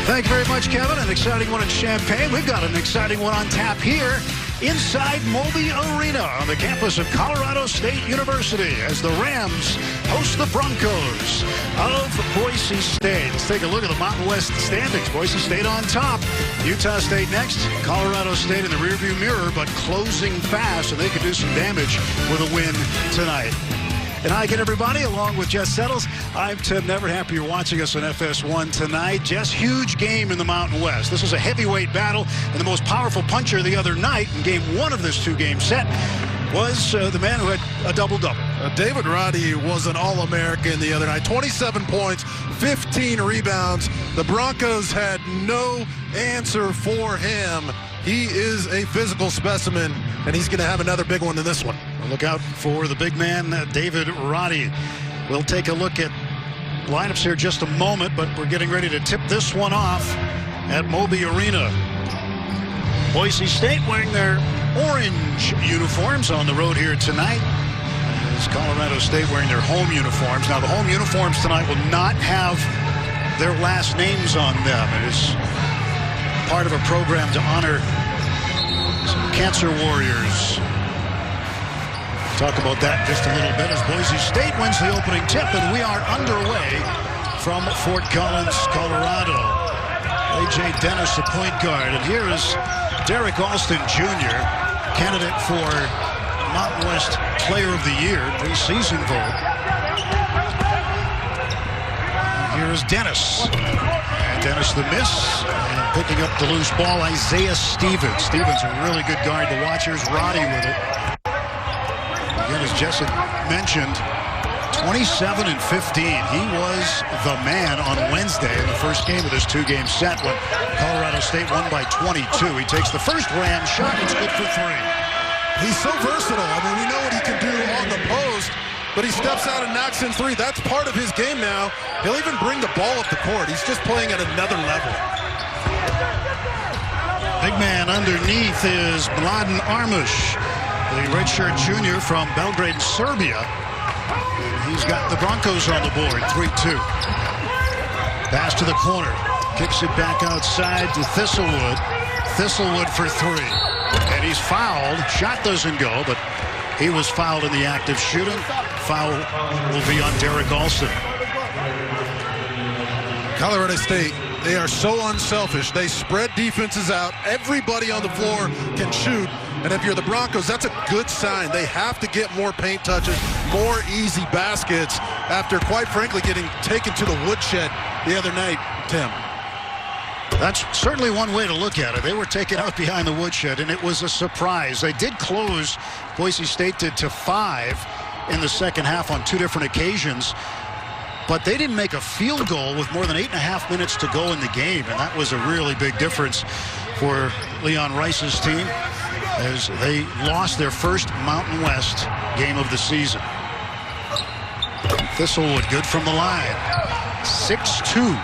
Thank you very much, Kevin. An exciting one in Champaign. We've got an exciting one on tap here inside Moby Arena on the campus of Colorado State University as the Rams host the Broncos of Boise State. Let's take a look at the Mountain West standings. Boise State on top. Utah State next. Colorado State in the rearview mirror, but closing fast, and they could do some damage with a win tonight. And hi again, everybody, along with Jess Settles. I'm Tim Never. Happy you're watching us on FS1 tonight. Jess, huge game in the Mountain West. This was a heavyweight battle, and the most powerful puncher the other night in game one of this two-game set was the man who had a double-double. David Roddy was an All-American the other night. 27 points, 15 rebounds. The Broncos had no answer for him. He is a physical specimen, and he's going to have another big one than this one. Look out for the big man, David Roddy. We'll take a look at lineups here in just a moment, but we're getting ready to tip this one off at Moby Arena. Boise State wearing their orange uniforms on the road here tonight. As Colorado State wearing their home uniforms. Now, the home uniforms tonight will not have their last names on them. It is part of a program to honor some cancer warriors. Talk about that just a little bit as Boise State wins the opening tip, and we are underway from Fort Collins, Colorado. A.J. Dennis, the point guard, and here is Derek Alston Jr., candidate for Mountain West Player of the Year, preseason vote. Here is Dennis. And Dennis the miss, and picking up the loose ball, Isaiah Stevens. Stevens, a really good guard to watch. Here's Roddy with it. Again, as Jessica mentioned, 27 and 15. He was the man on Wednesday in the first game of this two-game set when Colorado State won by 22. He takes the first Ram shot. It's good for three. He's so versatile. I mean, we know what he can do on the post, but he steps out and knocks in three. That's part of his game now. He'll even bring the ball up the court. He's just playing at another level. Big man underneath is Mladen Armus, the redshirt junior from Belgrade, Serbia. He's got the Broncos on the board, 3-2. Pass to the corner. Kicks it back outside to Thistlewood. Thistlewood for three. And he's fouled. Shot doesn't go, but he was fouled in the act of shooting. Foul will be on Derek Alston. Colorado State, they are so unselfish. They spread defenses out. Everybody on the floor can shoot. And if you're the Broncos, that's a good sign. They have to get more paint touches, more easy baskets after, quite frankly, getting taken to the woodshed the other night, Tim. That's certainly one way to look at it. They were taken out behind the woodshed, and it was a surprise. They did close, Boise State did, to 5 in the second half on 2 different occasions. But they didn't make a field goal with more than 8.5 minutes to go in the game, and that was a really big difference for Leon Rice's team as they lost their first Mountain West game of the season. Thistlewood good from the line. 6-2,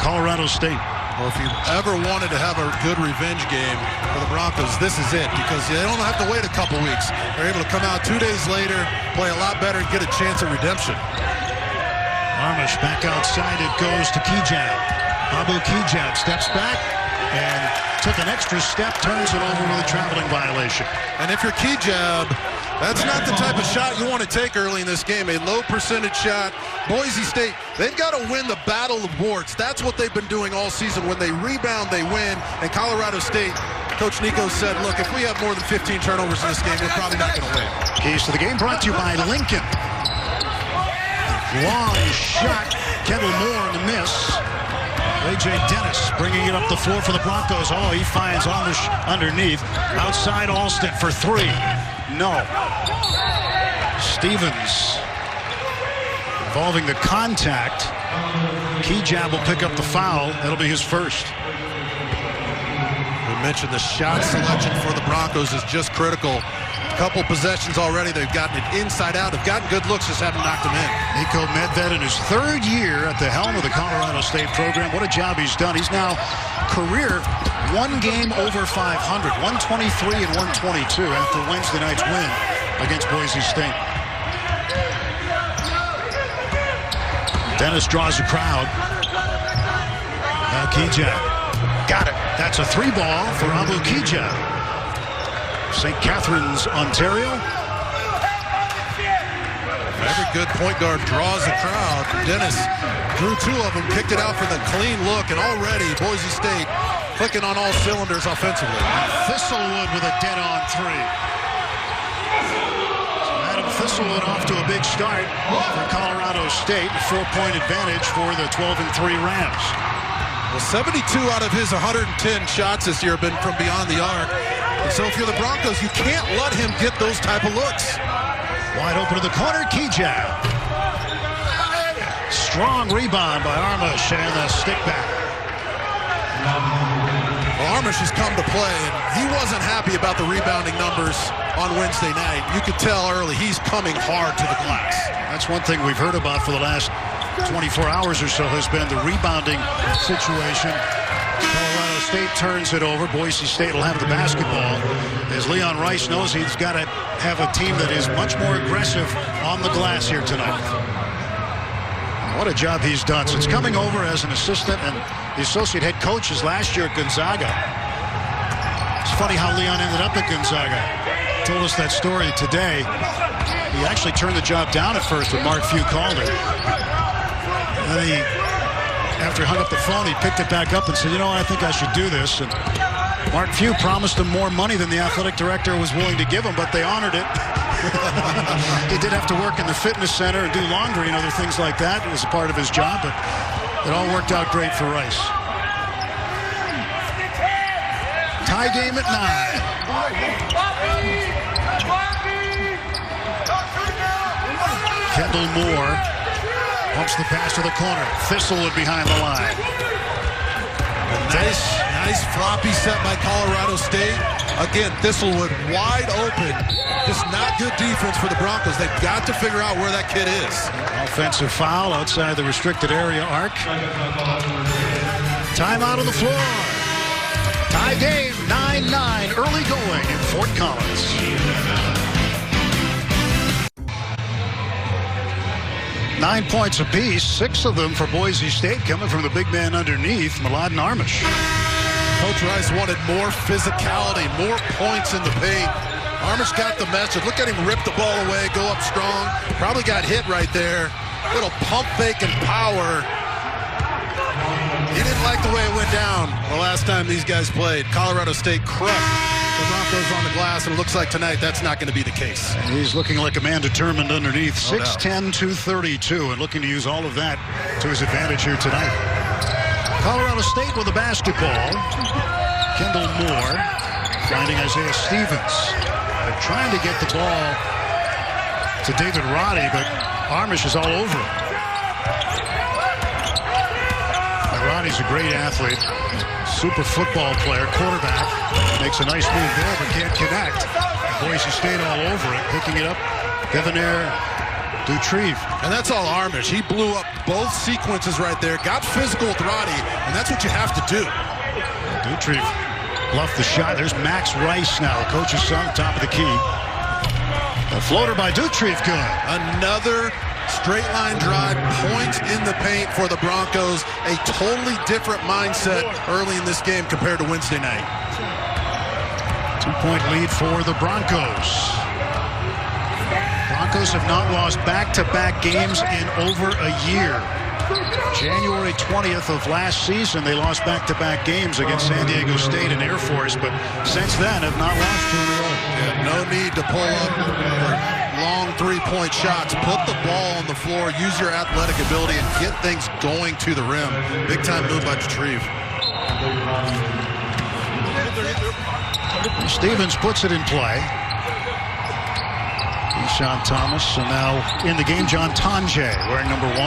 Colorado State. Well, if you ever wanted to have a good revenge game for the Broncos, this is it, because they don't have to wait a couple weeks. They're able to come out 2 days later, play a lot better, and get a chance at redemption. Armus back outside. It goes to Kigab. Abu Kigab steps back and took an extra step, turns it over with a traveling violation. And if you're Kigab, that's not the type of shot you want to take early in this game. A low percentage shot. Boise State, they've got to win the battle of boards. That's what they've been doing all season. When they rebound, they win. And Colorado State, Coach Nico said, look, if we have more than 15 turnovers in this game, we're probably not going to win. Keys to the game brought to you by Lincoln. Long shot. Kendall Moore in the miss. A.J. Dennis bringing it up the floor for the Broncos. Oh, he finds Amish underneath. Outside Alston for three. No. Stevens involving the contact. Kigab will pick up the foul. That'll be his first. We mentioned the shot selection for the Broncos is just critical. Couple possessions already. They've gotten it inside out. They've gotten good looks, just haven't knocked them in. Nico Medved in his third year at the helm of the Colorado State program. What a job he's done. He's now career one game over 500, 123 and 122 after Wednesday night's win against Boise State. Dennis draws a crowd. Kigab. Got it. That's a 3-ball for Abu Kigab. St. Catharines, Ontario. Every good point guard draws a crowd. Dennis drew 2 of them, kicked it out for the clean look, and already Boise State clicking on all cylinders offensively. Thistlewood with a dead-on 3. So Adam Thistlewood off to a big start for Colorado State. A 4-point advantage for the 12-3 Rams. Well, 72 out of his 110 shots this year have been from beyond the arc. And so if you're the Broncos, you can't let him get those type of looks. Wide open to the corner, Kigab. Strong rebound by Armus and the stick back. Well, Armus has come to play, and he wasn't happy about the rebounding numbers on Wednesday night. You could tell early he's coming hard to the glass. That's one thing we've heard about for the last 24 hours or so has been the rebounding situation. Colorado State turns it over. Boise State will have the basketball. As Leon Rice knows, he's got to have a team that is much more aggressive on the glass here tonight. What a job he's done since coming over as an assistant and the associate head coach his last year at Gonzaga. It's funny how Leon ended up at Gonzaga. Told us that story today. He actually turned the job down at first when Mark Few called it. And then he, after he hung up the phone, he picked it back up and said, you know, I think I should do this. And Mark Few promised him more money than the athletic director was willing to give him, but they honored it. He did have to work in the fitness center and do laundry and other things like that. It was a part of his job, but it all worked out great for Rice. Tie game at 9. Kendall Moore pumps the pass to the corner. Thistlewood behind the line. Nice floppy set by Colorado State. Again, Thistlewood wide open. Just not good defense for the Broncos. They've got to figure out where that kid is. Offensive foul outside the restricted area arc. Timeout on the floor. Tie game, 9-9. Early going in Fort Collins. Nine points apiece, 6 of them for Boise State, coming from the big man underneath, Mladen Armus. Coach Rice wanted more physicality, more points in the paint. Armus got the message. Look at him rip the ball away, go up strong. Probably got hit right there. Little pump fake and power. He didn't like the way it went down the last time these guys played. Colorado State crushed the Broncos on the glass, and it looks like tonight that's not going to be the case. And he's looking like a man determined underneath. 6'10", 232, and looking to use all of that to his advantage here tonight. Colorado State with the basketball. Kendall Moore finding Isaiah Stevens. They're trying to get the ball to David Roddy, but Armus is all over him. Roddy's a great athlete, super football player, quarterback. Makes a nice move there, but can't connect. Boise State all over it, picking it up. Devonaire Doutrive. And that's all Armus. He blew up both sequences right there, got physical with Roddy, and that's what you have to do. Doutrive bluffed the shot. There's Max Rice now, the coach's son, top of the key. A floater by Doutrive, good. Another straight line drive, points in the paint for the Broncos. A totally different mindset early in this game compared to Wednesday night. 2-point lead for the Broncos. Broncos have not lost back-to-back games in over a year. January 20th of last season, they lost back-to-back games against San Diego State and Air Force, but since then have not lost 2 in a row. Yeah, no need to pull up long three-point shots. Put the ball on the floor, use your athletic ability, and get things going to the rim. Big-time move by Doutrive. Stevens puts it in play. Sean Thomas, and now in the game, John Tonje, wearing number 1.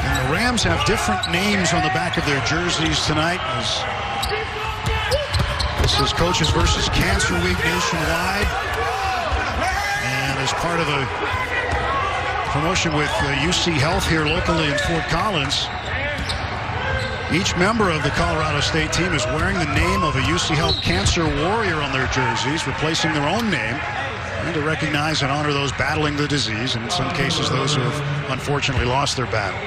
And the Rams have different names on the back of their jerseys tonight. This is Coaches versus Cancer Week nationwide. And as part of a promotion with UC Health here locally in Fort Collins, each member of the Colorado State team is wearing the name of a UC Health Cancer Warrior on their jerseys, replacing their own name, and to recognize and honor those battling the disease, and in some cases those who have unfortunately lost their battle.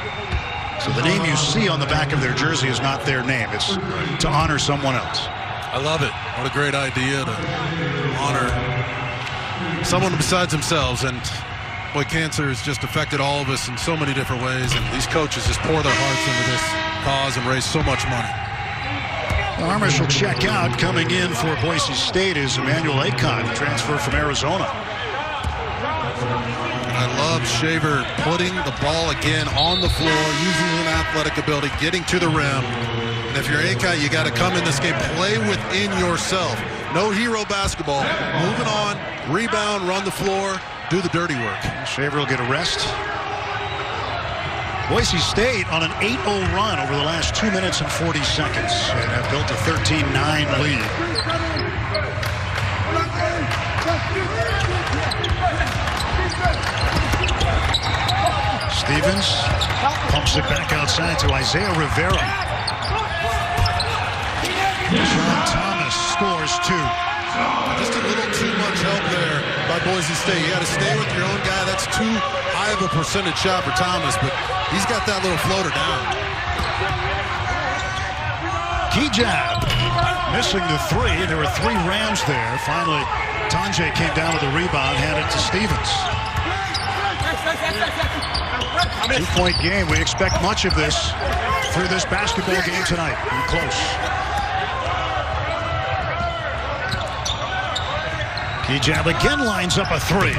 So the name you see on the back of their jersey is not their name. It's to honor someone else. I love it. What a great idea to honor someone besides themselves. And boy, cancer has just affected all of us in so many different ways. And these coaches just pour their hearts into this cause and raise so much money. Armus will check out. Coming in for Boise State is Emmanuel Akon, transfer from Arizona. I love Shaver putting the ball again on the floor, using his athletic ability, getting to the rim. And if you're Akon, you got to come in this game, play within yourself. No hero basketball. Moving on, rebound, run the floor, do the dirty work. Shaver will get a rest. Boise State on an 8-0 run over the last 2 minutes and 40 seconds and have built a 13-9 lead. Stevens pumps it back outside to Isaiah Rivera. Sean Thomas scores 2. Just a little too much help there by Boise State. You got to stay with your own guy. That's too high of a percentage shot for Thomas, but he's got that little floater down. Kigab missing the 3. There were 3 Rams there. Finally, Tanjay came down with a rebound, handed to Stevens. 2-point game. We expect much of this through this basketball game tonight. And close. Kigab again lines up a 3.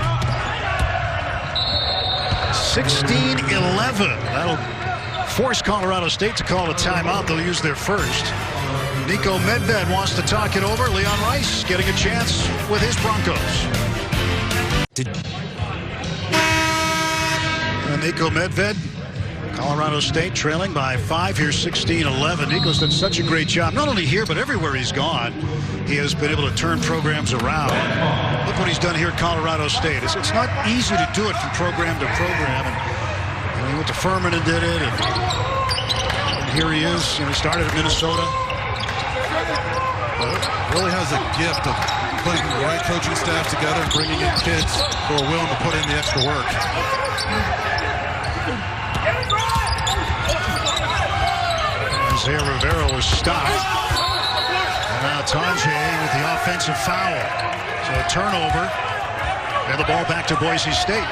16-11. That'll force Colorado State to call a timeout. They'll use their first. Nico Medved wants to talk it over. Leon Rice getting a chance with his Broncos. And Nico Medved, Colorado State trailing by 5 here, 16-11. Nico's done such a great job, not only here, but everywhere he's gone. He has been able to turn programs around. Look what he's done here at Colorado State. It's not easy to do it from program to program. And he went to Furman and did it. And here he is. He started at Minnesota. Really has a gift of putting the right coaching staff together and bringing in kids who are willing to put in the extra work. Isaiah Rivera was stopped. And now Tanjay with the offensive foul. So a turnover. And the ball back to Boise State.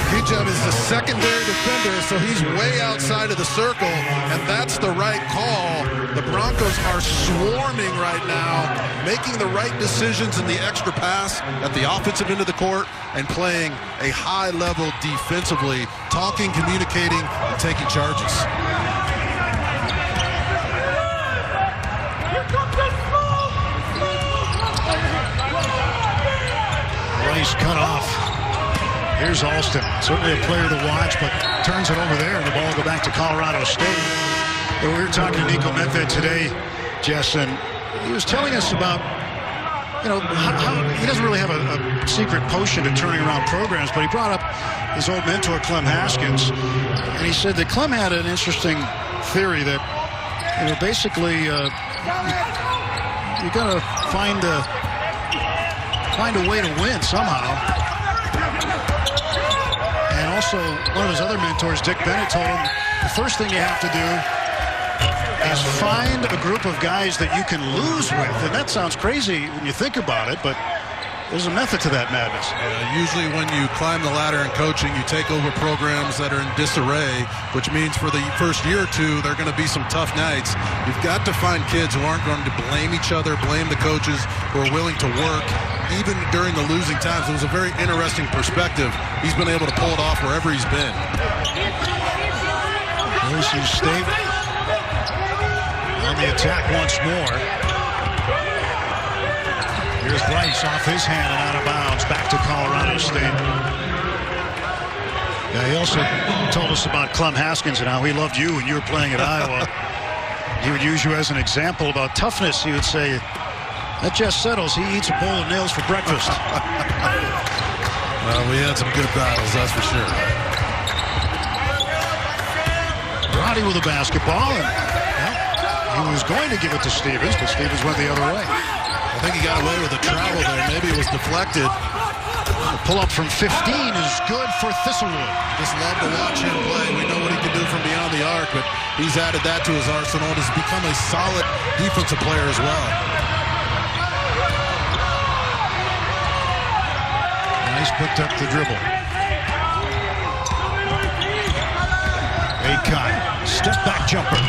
Kigab is the secondary defender, so he's way outside of the circle, and that's the right call. The Broncos are swarming right now, making the right decisions in the extra pass at the offensive end of the court and playing a high level defensively, talking, communicating, and taking charges. Rice cut off. Here's Alston. Certainly a player to watch, but turns it over there, and the ball will go back to Colorado State. We were talking to Nico Medved today, Jess, and he was telling us about, how he doesn't really have a secret potion to turning around programs, but he brought up his old mentor, Clem Haskins, and he said that Clem had an interesting theory that, basically, you got to find a way to win somehow. And also, one of his other mentors, Dick Bennett, told him the first thing you have to do is find a group of guys that you can lose with. And that sounds crazy when you think about it, but there's a method to that madness. Usually when you climb the ladder in coaching, you take over programs that are in disarray, which means for the first year or two, there are going to be some tough nights. You've got to find kids who aren't going to blame each other, blame the coaches, who are willing to work, even during the losing times. It was a very interesting perspective. He's been able to pull it off wherever he's been. Boise State on the attack once more. Here's Rice off his hand and out of bounds. Back to Colorado State. Yeah, he also told us about Clem Haskins and how he loved you when you were playing at Iowa. He would use you as an example about toughness. He would say, that just settles. He eats a bowl of nails for breakfast. Well, we had some good battles, that's for sure. Roddy with the basketball. And, he was going to give it to Stevens, but Stevens went the other way. I think he got away with a travel there. Maybe it was deflected. pull-up from 15 is good for Thistlewood. Just love to watch him play. We know what he can do from beyond the arc, but he's added that to his arsenal and has become a solid defensive player as well. Nice picked up the dribble. Akot, step back jumper.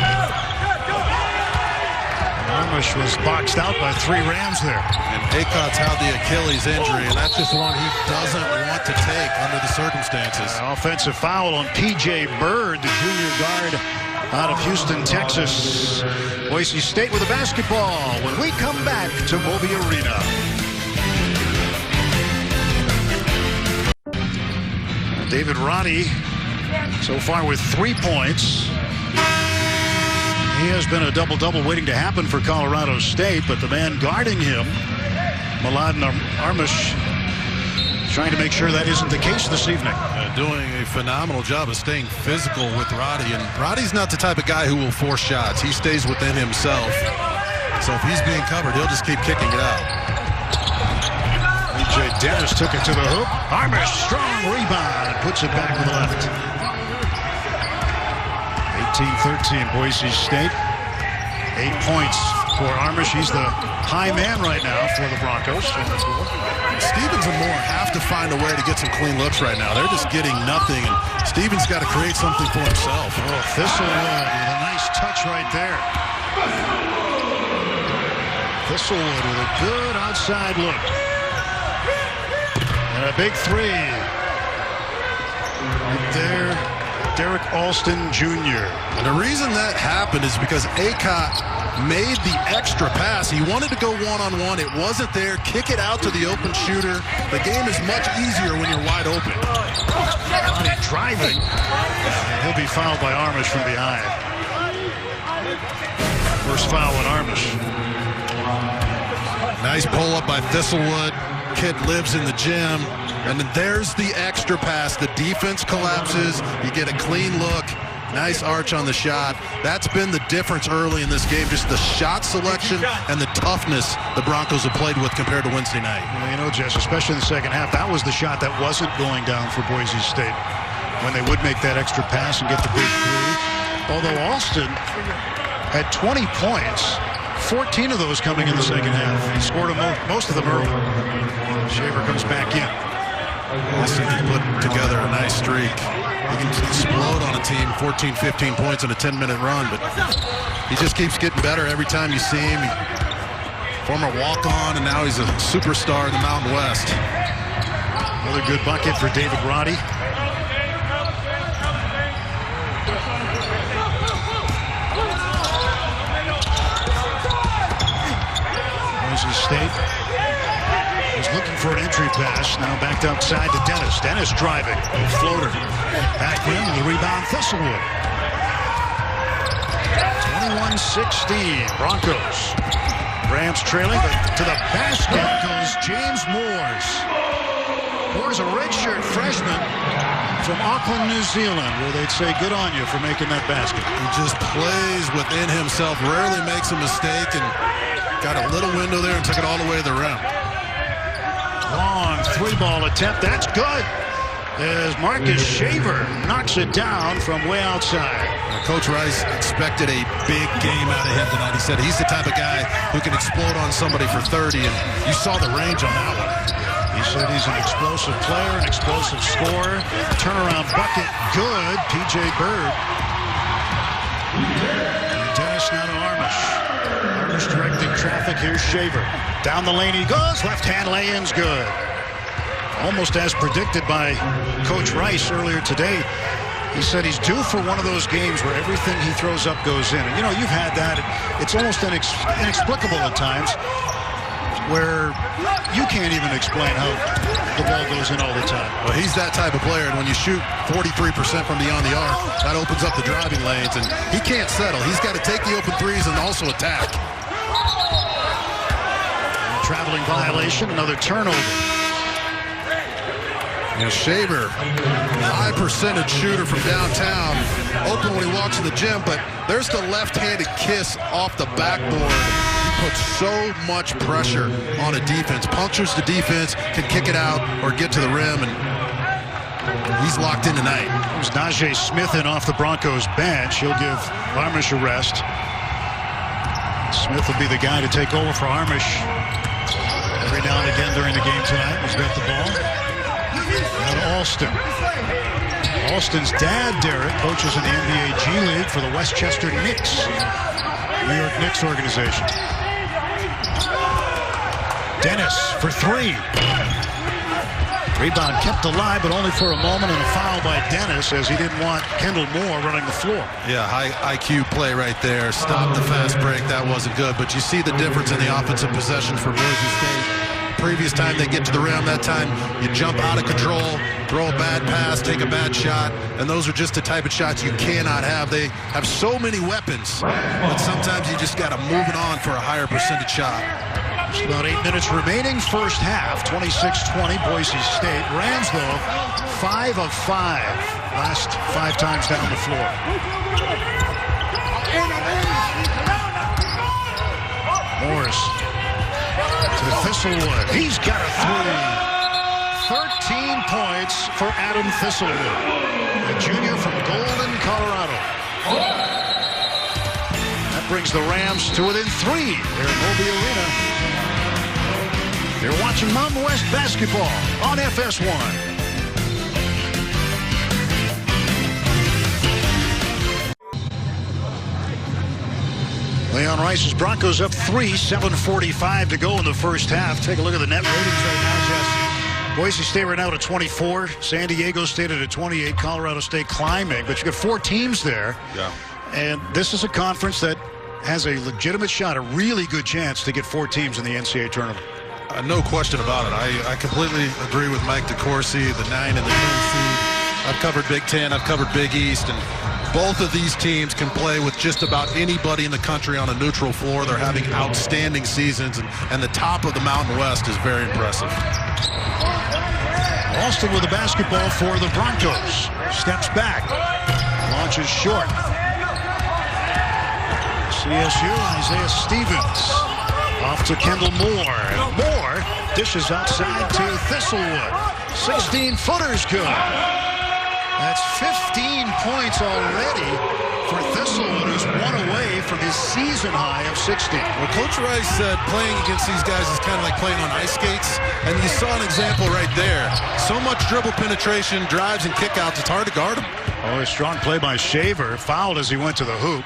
Armus was boxed out by 3 Rams there. And Akot's had the Achilles injury, and that's just one he doesn't want to take under the circumstances. Offensive foul on P.J. Bird, the junior guard out of Houston, Texas. Boise State with a basketball when we come back to Moby Arena. David Roddy so far with 3 points. He has been a double-double waiting to happen for Colorado State, but the man guarding him, Mladen Armus, trying to make sure that isn't the case this evening. Doing a phenomenal job of staying physical with Roddy, and Roddy's not the type of guy who will force shots. He stays within himself. So if he's being covered, he'll just keep kicking it out. E.J. Dennis took it to the hoop. Armus, strong rebound, puts it back with the left. 18-13, Boise State. 8 points for Armus. He's the high man right now for the Broncos. Stevens and Moore have to find a way to get some clean looks right now. They're just getting nothing, and Stevens got to create something for himself. Oh, Thistlewood with a nice touch right there. Thistlewood with a good outside look. And a big 3. Right there. Derek Alston Jr. And the reason that happened is because Akot made the extra pass. He wanted to go one-on-one. It wasn't there. Kick it out to the open shooter. The game is much easier when you're wide open. Driving. He'll be fouled by Armus from behind. First foul on Armus. Nice pull-up by Thistlewood. Kid lives in the gym. And then there's the extra pass. The defense collapses. You get a clean look. Nice arch on the shot. That's been the difference early in this game. Just the shot selection and the toughness the Broncos have played with compared to Wednesday night. Well, you know, Jess, especially in the second half, that was the shot that wasn't going down for Boise State. When they would make that extra pass and get the big 3. Although Alston had 20 points, 14 of those coming in the second half. He scored most of them early. Shaver comes back in. Alston can put together a nice streak. He can explode on a team, 14, 15 points in a 10-minute run, but he just keeps getting better every time you see him. Former walk-on, and now he's a superstar in the Mountain West. Another good bucket for David Roddy. Boise State was looking for an entry pass. Now backed outside to Dennis. Dennis driving. Floater. Back rim. The rebound. Thistlewood. 21-16. Broncos. Rams trailing, but to the basket goes James Moores. Moores, a redshirt freshman from Auckland, New Zealand, where they'd say good on you for making that basket. He just plays within himself. Rarely makes a mistake, and got a little window there and took it all the way to the rim. Long 3-ball attempt. That's good. As Marcus Shaver knocks it down from way outside. Coach Rice expected a big game out of him tonight. He said he's the type of guy who can explode on somebody for 30, and you saw the range on that one. He said he's an explosive player, an explosive scorer. Turnaround bucket, good. P.J. Bird. Dennis now to Armus. Armus directing traffic. Here's Shaver. Down the lane he goes. Left hand lay-in's good. Almost as predicted by Coach Rice earlier today. He said he's due for one of those games where everything he throws up goes in. And, you know, you've had that. It's almost inexplicable at times where you can't even explain how the ball goes in all the time. Well, he's that type of player, and when you shoot 43% from beyond the arc, that opens up the driving lanes, and he can't settle. He's got to take the open threes and also attack. Traveling violation, another turnover. And Shaver, high percentage shooter from downtown, open when he walks in the gym, but there's the left-handed kiss off the backboard. You puts so much pressure on a defense, punctures the defense, can kick it out or get to the rim, and he's locked in tonight. There's Najee Smith in off the Broncos bench. He'll give Armus a rest. Smith will be the guy to take over for Armus every now and again during the game tonight. He's got the ball. Now Alston. Alston's dad, Derek, coaches in the NBA G League for the Westchester Knicks, New York Knicks organization. Dennis for three. Rebound kept alive, but only for a moment, and a foul by Dennis as he didn't want Kendall Moore running the floor. Yeah, high IQ play right there. Stop the fast break. That wasn't good. But you see the difference in the offensive possession for Boise State. Previous time they get to the rim, that time you jump out of control, throw a bad pass, take a bad shot, and those are just the type of shots you cannot have. They have so many weapons, but sometimes you just got to move it on for a higher percentage shot. Just about 8 minutes remaining, first half, 26-20, Boise State. Rams, though, 5 of 5, last 5 times down the floor. Morris to Thistlewood. He's got a three. 13 points for Adam Thistlewood, a junior from Golden, Colorado. That brings the Rams to within 3 here at Moby Arena. You're watching Mountain West basketball on FS1. Leon Rice's Broncos up 3, 7:45 to go in the first half. Take a look at the net ratings right now, Jess. Boise State right now at 24, San Diego State at 28, Colorado State climbing, but you got 4 teams there. Yeah. And this is a conference that has a legitimate shot, a really good chance to get 4 teams in the NCAA tournament. No question about it. I completely agree with Mike DeCourcy, the 9 and the 10 seed. I've covered Big Ten, I've covered Big East, and both of these teams can play with just about anybody in the country on a neutral floor. They're having outstanding seasons, and the top of the Mountain West is very impressive. Alston with the basketball for the Broncos. Steps back, launches short. CSU, Isaiah Stevens. Off to Kendall Moore. Moore dishes outside to Thistlewood. 16-footer's good. That's 15 points already for Thistlewood, who's 1 away from his season high of 60. Well, Coach Rice said playing against these guys is kind of like playing on ice skates, and you saw an example right there. So much dribble penetration, drives, and kickouts, it's hard to guard him. Oh, a strong play by Shaver. Fouled as he went to the hoop.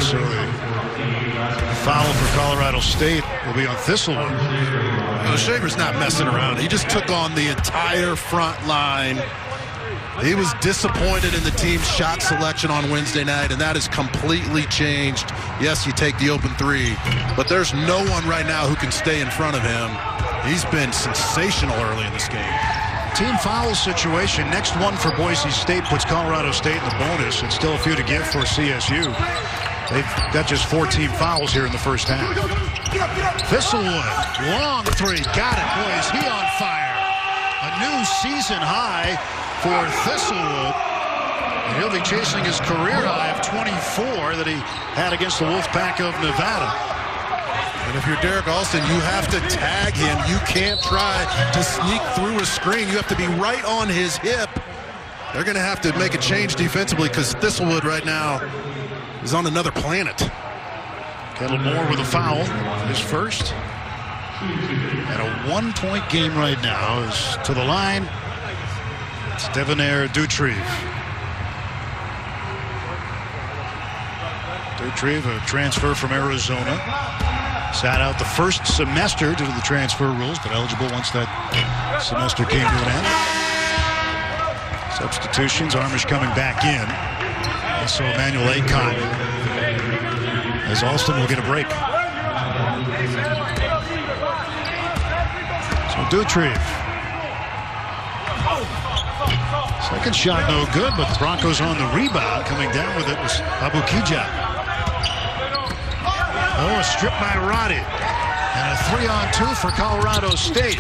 So the foul for Colorado State will be on Thistlewood. Well, Shaver's not messing around. He just took on the entire front line. He was disappointed in the team's shot selection on Wednesday night, and that has completely changed. Yes, you take the open 3, but there's no one right now who can stay in front of him. He's been sensational early in this game. Team foul situation. Next one for Boise State puts Colorado State in the bonus, and still a few to give for CSU. They've got just 4 team fouls here in the first half. Thistlewood, long 3, got it. Boy, is he on fire. A new season high for Thistlewood. And he'll be chasing his career high of 24 that he had against the Wolfpack of Nevada. And if you're Derek Alston, you have to tag him. You can't try to sneak through a screen. You have to be right on his hip. They're going to have to make a change defensively because Thistlewood right now is on another planet. Kendall Moore with a foul, his first. And a 1-point game right now is to the line. It's Devonaire Doutrive. Doutrive, a transfer from Arizona. Sat out the first semester due to the transfer rules, but eligible once that semester came to an end. Substitutions, Armus coming back in. Also Emmanuel Acott, as Alston will get a break. So Doutrive. Second shot no good, but the Broncos on the rebound. Coming down with it was Abu Kigab. Oh, a strip by Roddy. And a 3-on-2 for Colorado State.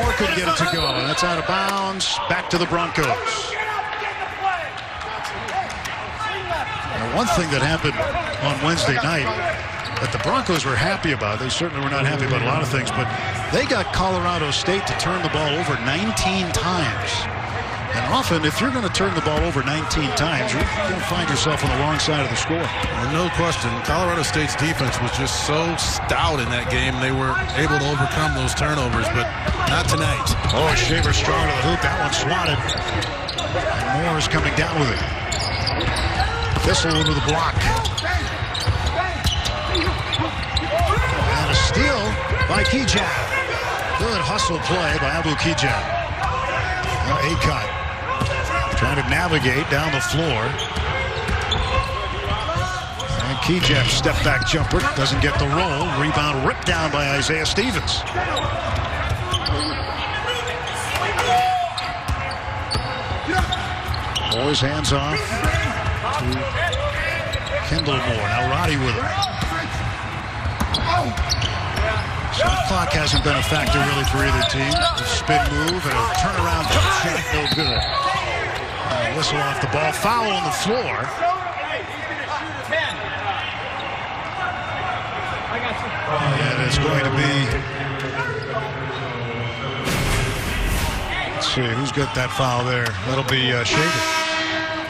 Moore could get it to go. And that's out of bounds. Back to the Broncos. One thing that happened on Wednesday night that the Broncos were happy about, they certainly were not happy about a lot of things, but they got Colorado State to turn the ball over 19 times. And often, if you're going to turn the ball over 19 times, you're going to find yourself on the wrong side of the score. Well, no question. Colorado State's defense was just so stout in that game. They were able to overcome those turnovers, but not tonight. Oh, Shaver strong to the hoop. That one swatted. And Moore is coming down with it. Thistle into the block. And a steal by Kigab. Good hustle play by Abu Kigab. Now Akot trying to navigate down the floor. And Kigab step back jumper. Doesn't get the roll. Rebound ripped down by Isaiah Stevens. Moore's hands off to Kendall Moore. Now Roddy with it. Shot clock hasn't been a factor really for either team. A spin move and a turnaround jump shot, no good. Whistle off the ball. Foul on the floor. And it's going to be... Let's see, who's got that foul there? That'll be Shaver.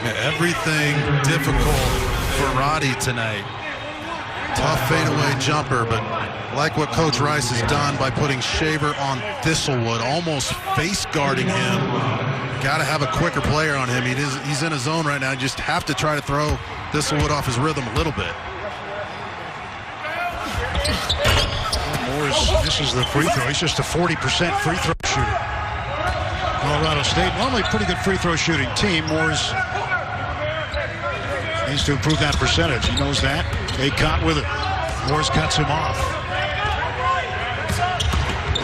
Yeah, everything difficult for Roddy tonight. Tough fadeaway jumper, but like what Coach Rice has done by putting Shaver on Thistlewood, almost face guarding him. Got to have a quicker player on him. He's in his zone right now. You just have to try to throw Thistlewood off his rhythm a little bit. This is the free throw. He's just a 40% free throw shooter. Colorado State, normally a pretty good free throw shooting team. Moore's needs to improve that percentage. He knows that. Akot with it. Moore's cuts him off.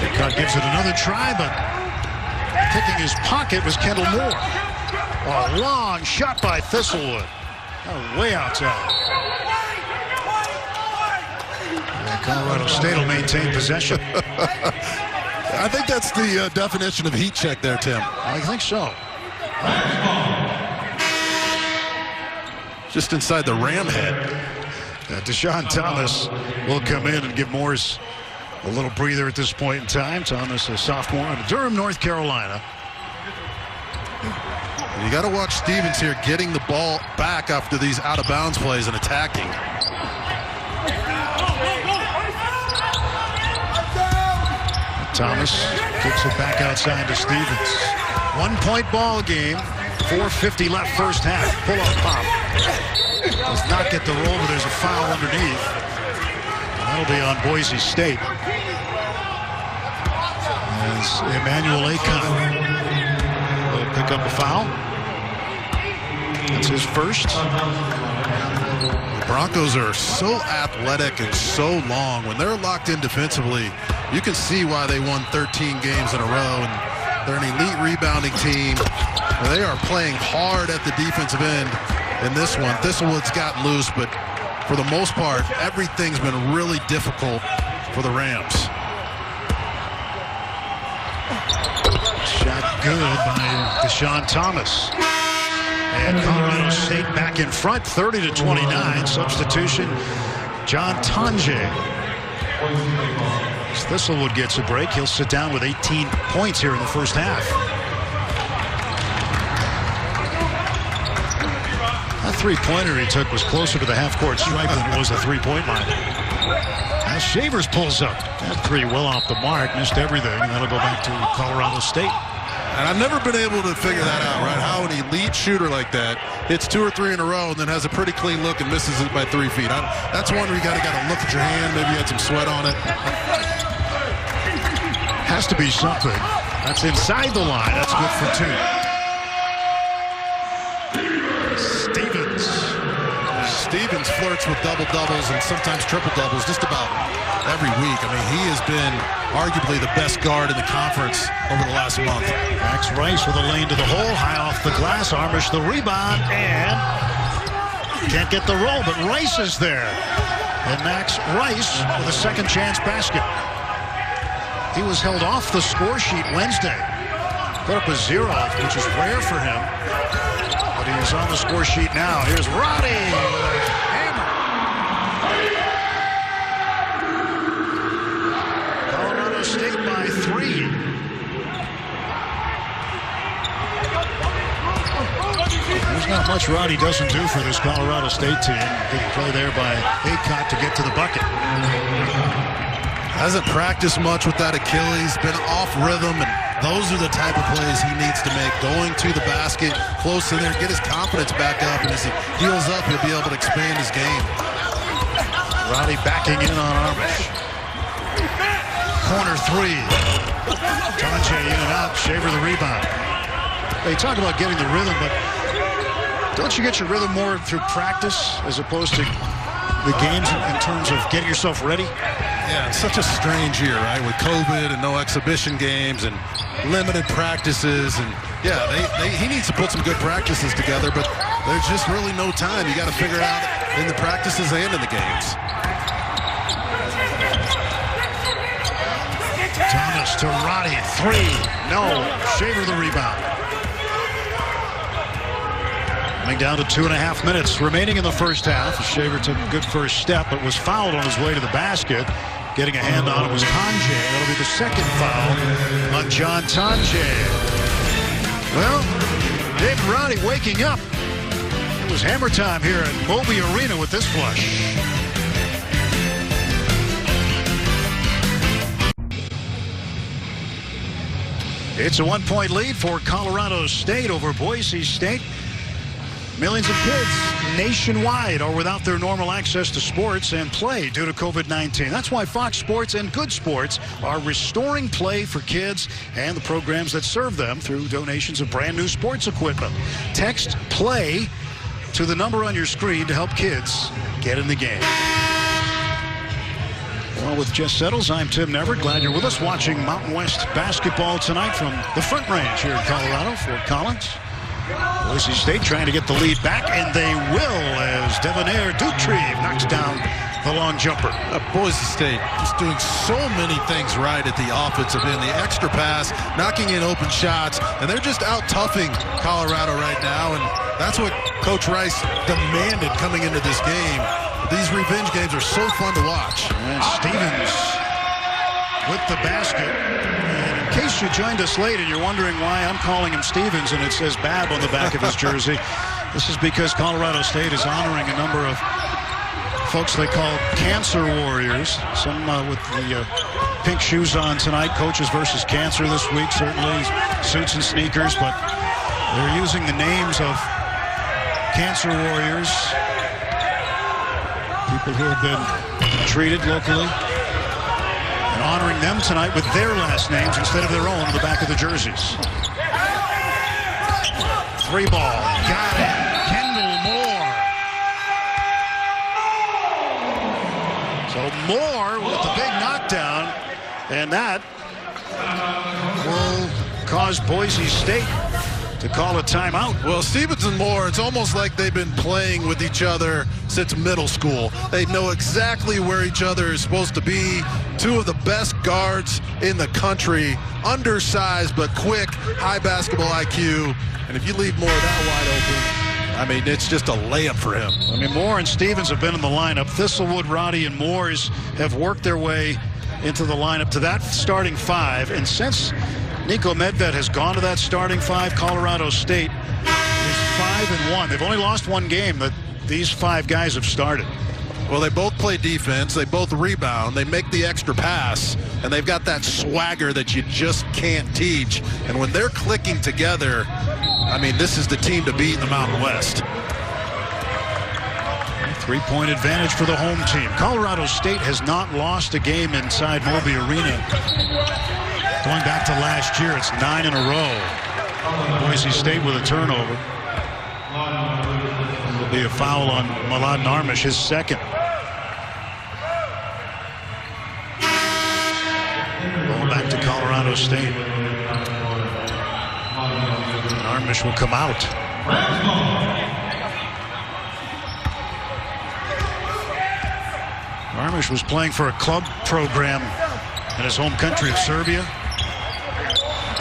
Akot gives it another try, but picking his pocket was Kendall Moore. A long shot by Thistlewood. Way outside. Colorado State will maintain possession. I think that's the definition of heat check there, Tim. I think so. Just inside the ram head. Deshaun Thomas will come in and give Morris a little breather at this point in time. Thomas, a sophomore out of Durham, North Carolina. You got to watch Stevens here getting the ball back after these out-of-bounds plays and attacking. Thomas kicks it back outside to Stevens. 1-point ball game. 4:50 left first half. Pull-up pop. Does not get the roll, but there's a foul underneath. That'll be on Boise State. As Emmanuel Akot will pick up a foul. That's his first. The Broncos are so athletic and so long. When they're locked in defensively, you can see why they won 13 games in a row. And they're an elite rebounding team. They are playing hard at the defensive end in this one. Thistlewood's gotten loose, but for the most part, everything's been really difficult for the Rams. Shot good by Deshaun Thomas. And Colorado State back in front, 30-29. Substitution, John Tonje. Thistlewood gets a break. He'll sit down with 18 points here in the first half. That three-pointer he took was closer to the half-court stripe than it was the three-point line. As Shavers pulls up. That three well off the mark, missed everything. That'll go back to Colorado State. And I've never been able to figure that out, right? How an elite shooter like that hits 2 or 3 in a row and then has a pretty clean look and misses it by 3 feet. That's one where you got to look at your hand. Maybe you had some sweat on it. Has to be something. That's inside the line. That's good for 2. Stevens flirts with double-doubles and sometimes triple-doubles just about every week. I mean, he has been arguably the best guard in the conference over the last month. Max Rice with a lane to the hole, high off the glass. Armus the rebound, and can't get the roll, but Rice is there. And Max Rice with a second chance basket. He was held off the score sheet Wednesday. Put up a 0, which is rare for him. But he's on the score sheet now. Here's Roddy with There's not much Roddy doesn't do for this Colorado State team. Good play there by Aycott to get to the bucket. Hasn't practiced much with that Achilles, been off rhythm, and those are the type of plays he needs to make. Going to the basket, close in there, get his confidence back up, and as he heals up, he'll be able to expand his game. Roddy backing in on Armus. Corner three. Tonje in and out, Shaver the rebound. They talk about getting the rhythm, but don't you get your rhythm more through practice as opposed to the games in terms of getting yourself ready? Yeah, it's such a strange year, right? With COVID and no exhibition games and limited practices. And yeah, he needs to put some good practices together, but there's just really no time. You got to figure it out in the practices and in the games. Thomas to Roddy, three, no, Shaver the rebound. Coming down to 2.5 minutes remaining in the first half. Shaver took a good first step, but was fouled on his way to the basket. Getting a hand on it was Tonje. That'll be the second foul on John Tonje. Well, David Roddy waking up. It was hammer time here at Moby Arena with this flush. It's a 1-point lead for Colorado State over Boise State. Millions of kids nationwide are without their normal access to sports and play due to COVID-19. That's why Fox Sports and Good Sports are restoring play for kids and the programs that serve them through donations of brand new sports equipment. Text PLAY to the number on your screen to help kids get in the game. Well, with Jess Settles, I'm Tim Never. Glad you're with us watching Mountain West basketball tonight from the Front Range here in Colorado, Fort Collins. Boise State trying to get the lead back, and they will as Devonaire Doutrive knocks down the long jumper. Boise State just doing so many things right at the offensive end. The extra pass, knocking in open shots, and they're just out-toughing Colorado right now, and that's what Coach Rice demanded coming into this game. These revenge games are so fun to watch. And Stevens with the basket. And in case you joined us late and you're wondering why I'm calling him Stevens and it says Bab on the back of his jersey, this is because Colorado State is honoring a number of folks they call cancer warriors. Some with the pink shoes on tonight. Coaches versus cancer this week, certainly. Suits and sneakers, but they're using the names of cancer warriors. People who have been treated locally, and honoring them tonight with their last names instead of their own on the back of the jerseys. Three ball, got it. Kendall Moore. So Moore with the big knockdown, and that will cause Boise State to call a timeout. Well, Stevens and Moore, it's almost like they've been playing with each other since middle school. They know exactly where each other is supposed to be. Two of the best guards in the country, undersized but quick, high basketball IQ. And if you leave Moore that wide open, I mean, it's just a layup for him. I mean, Moore and Stevens have been in the lineup. Thistlewood, Roddy, and Moores have worked their way into the lineup to that starting five. And since Nico Medved has gone to that starting five, Colorado State is 5-1. They've only lost one game that these five guys have started. Well, they both play defense, they both rebound, they make the extra pass, and they've got that swagger that you just can't teach. And when they're clicking together, I mean, this is the team to beat in the Mountain West. 3-point advantage for the home team. Colorado State has not lost a game inside Moby Arena. Going back to last year, it's 9 in a row. Boise State with a turnover. There'll be a foul on Mladen Armus, his second. Going back to Colorado State. Armus will come out. Armus was playing for a club program in his home country of Serbia.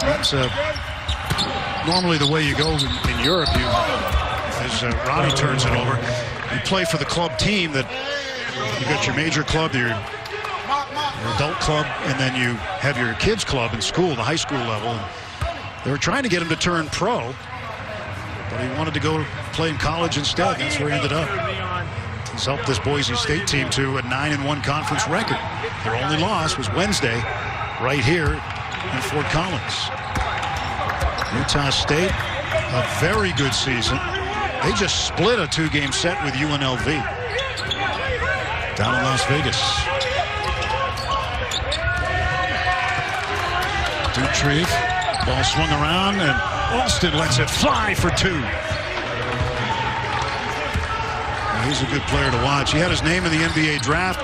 That's normally the way you go in Europe. As Roddy turns it over, you play for the club team that you got your major club, your adult club, and then you have your kids club in school, the high school level. And they were trying to get him to turn pro, but he wanted to go play in college instead. That's where he ended up. He's helped this Boise State team to a 9-1 conference record. Their only loss was Wednesday, right here in Fort Collins. Utah State, a very good season. They just split a 2-game set with UNLV down in Las Vegas. Doutrive, ball swung around, and Alston lets it fly for 2. He's a good player to watch. He had his name in the NBA draft.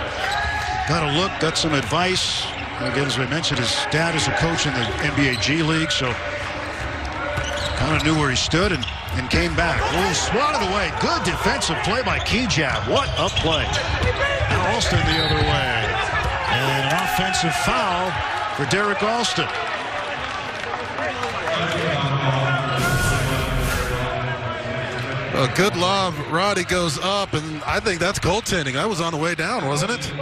Got a look, got some advice. Again, as I mentioned, his dad is a coach in the NBA G League, so kind of knew where he stood and came back. Oh, swatted away. Good defensive play by Kigab. What a play. Now Alston the other way. And an offensive foul for Derek Alston. A good lob. Roddy goes up, and I think that's goaltending. That was on the way down, wasn't it?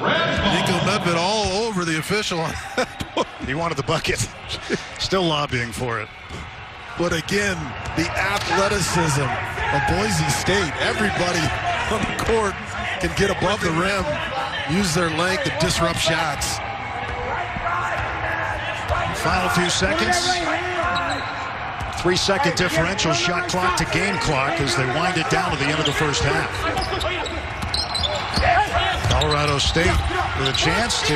Nico Medved all over the official. He wanted the bucket. Still lobbying for it. But again, the athleticism of Boise State. Everybody on the court can get above the rim, use their length to disrupt shots. Final few seconds. 3-second differential, shot clock to game clock as they wind it down to the end of the first half. Colorado State with a chance to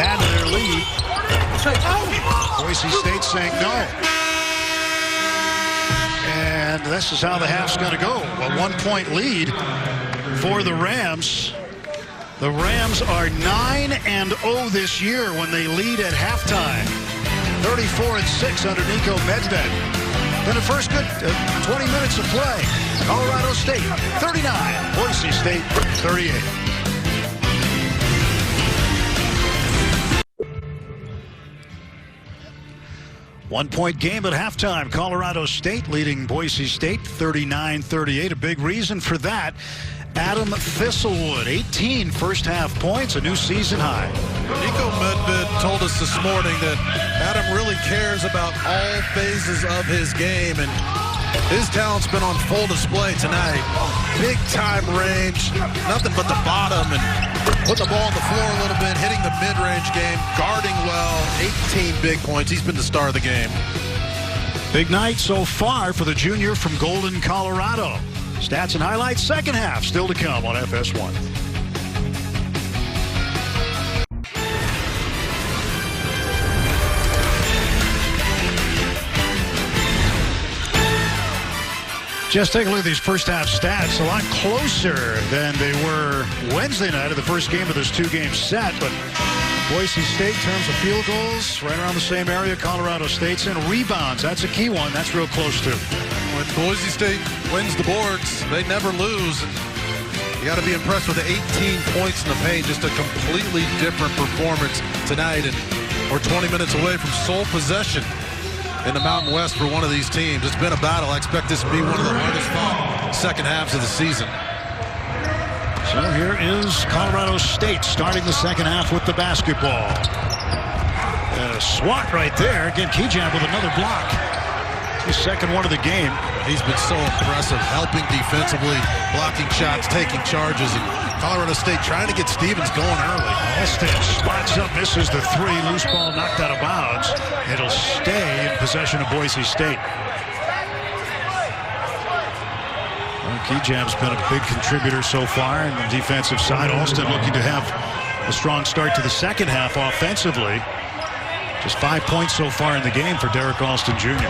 add to their lead. Boise State saying no. And this is how the half's going to go. A 1-point lead for the Rams. The Rams are 9-0 this year when they lead at halftime. 34-6 under Nico Medved. In the first good 20 minutes of play, Colorado State 39, Boise State 38. One-point game at halftime. Colorado State leading Boise State 39-38. A big reason for that, Adam Thistlewood, 18 first-half points, a new season high. Nico Medved told us this morning that Adam really cares about all phases of his game, and his talent's been on full display tonight. Big-time range, nothing but the bottom, and putting the ball on the floor a little bit, hitting the mid-range game, guarding well, 18 big points. He's been the star of the game. Big night so far for the junior from Golden, Colorado. Stats and highlights, second half, still to come on FS1. Just take a look at these first half stats. A lot closer than they were Wednesday night of the first game of this 2-game set. But Boise State, in terms of field goals, right around the same area. Colorado State's in rebounds. That's a key one. That's real close to. When Boise State wins the boards, they never lose. You got to be impressed with the 18 points in the paint. Just a completely different performance tonight. And we're 20 minutes away from sole possession in the Mountain West for one of these teams. It's been a battle. I expect this to be one of the hardest fought second halves of the season. So here is Colorado State starting the second half with the basketball. And a swat right there. Again, Kigab with another block. His second one of the game. He's been so impressive, helping defensively, blocking shots, taking charges, and Colorado State trying to get Stevens going early. Alston spots up, misses the 3. Loose ball knocked out of bounds. It'll stay in possession of Boise State. Well, Kigab's been a big contributor so far on the defensive side. Alston looking to have a strong start to the second half offensively. Just 5 points so far in the game for Derek Alston Jr.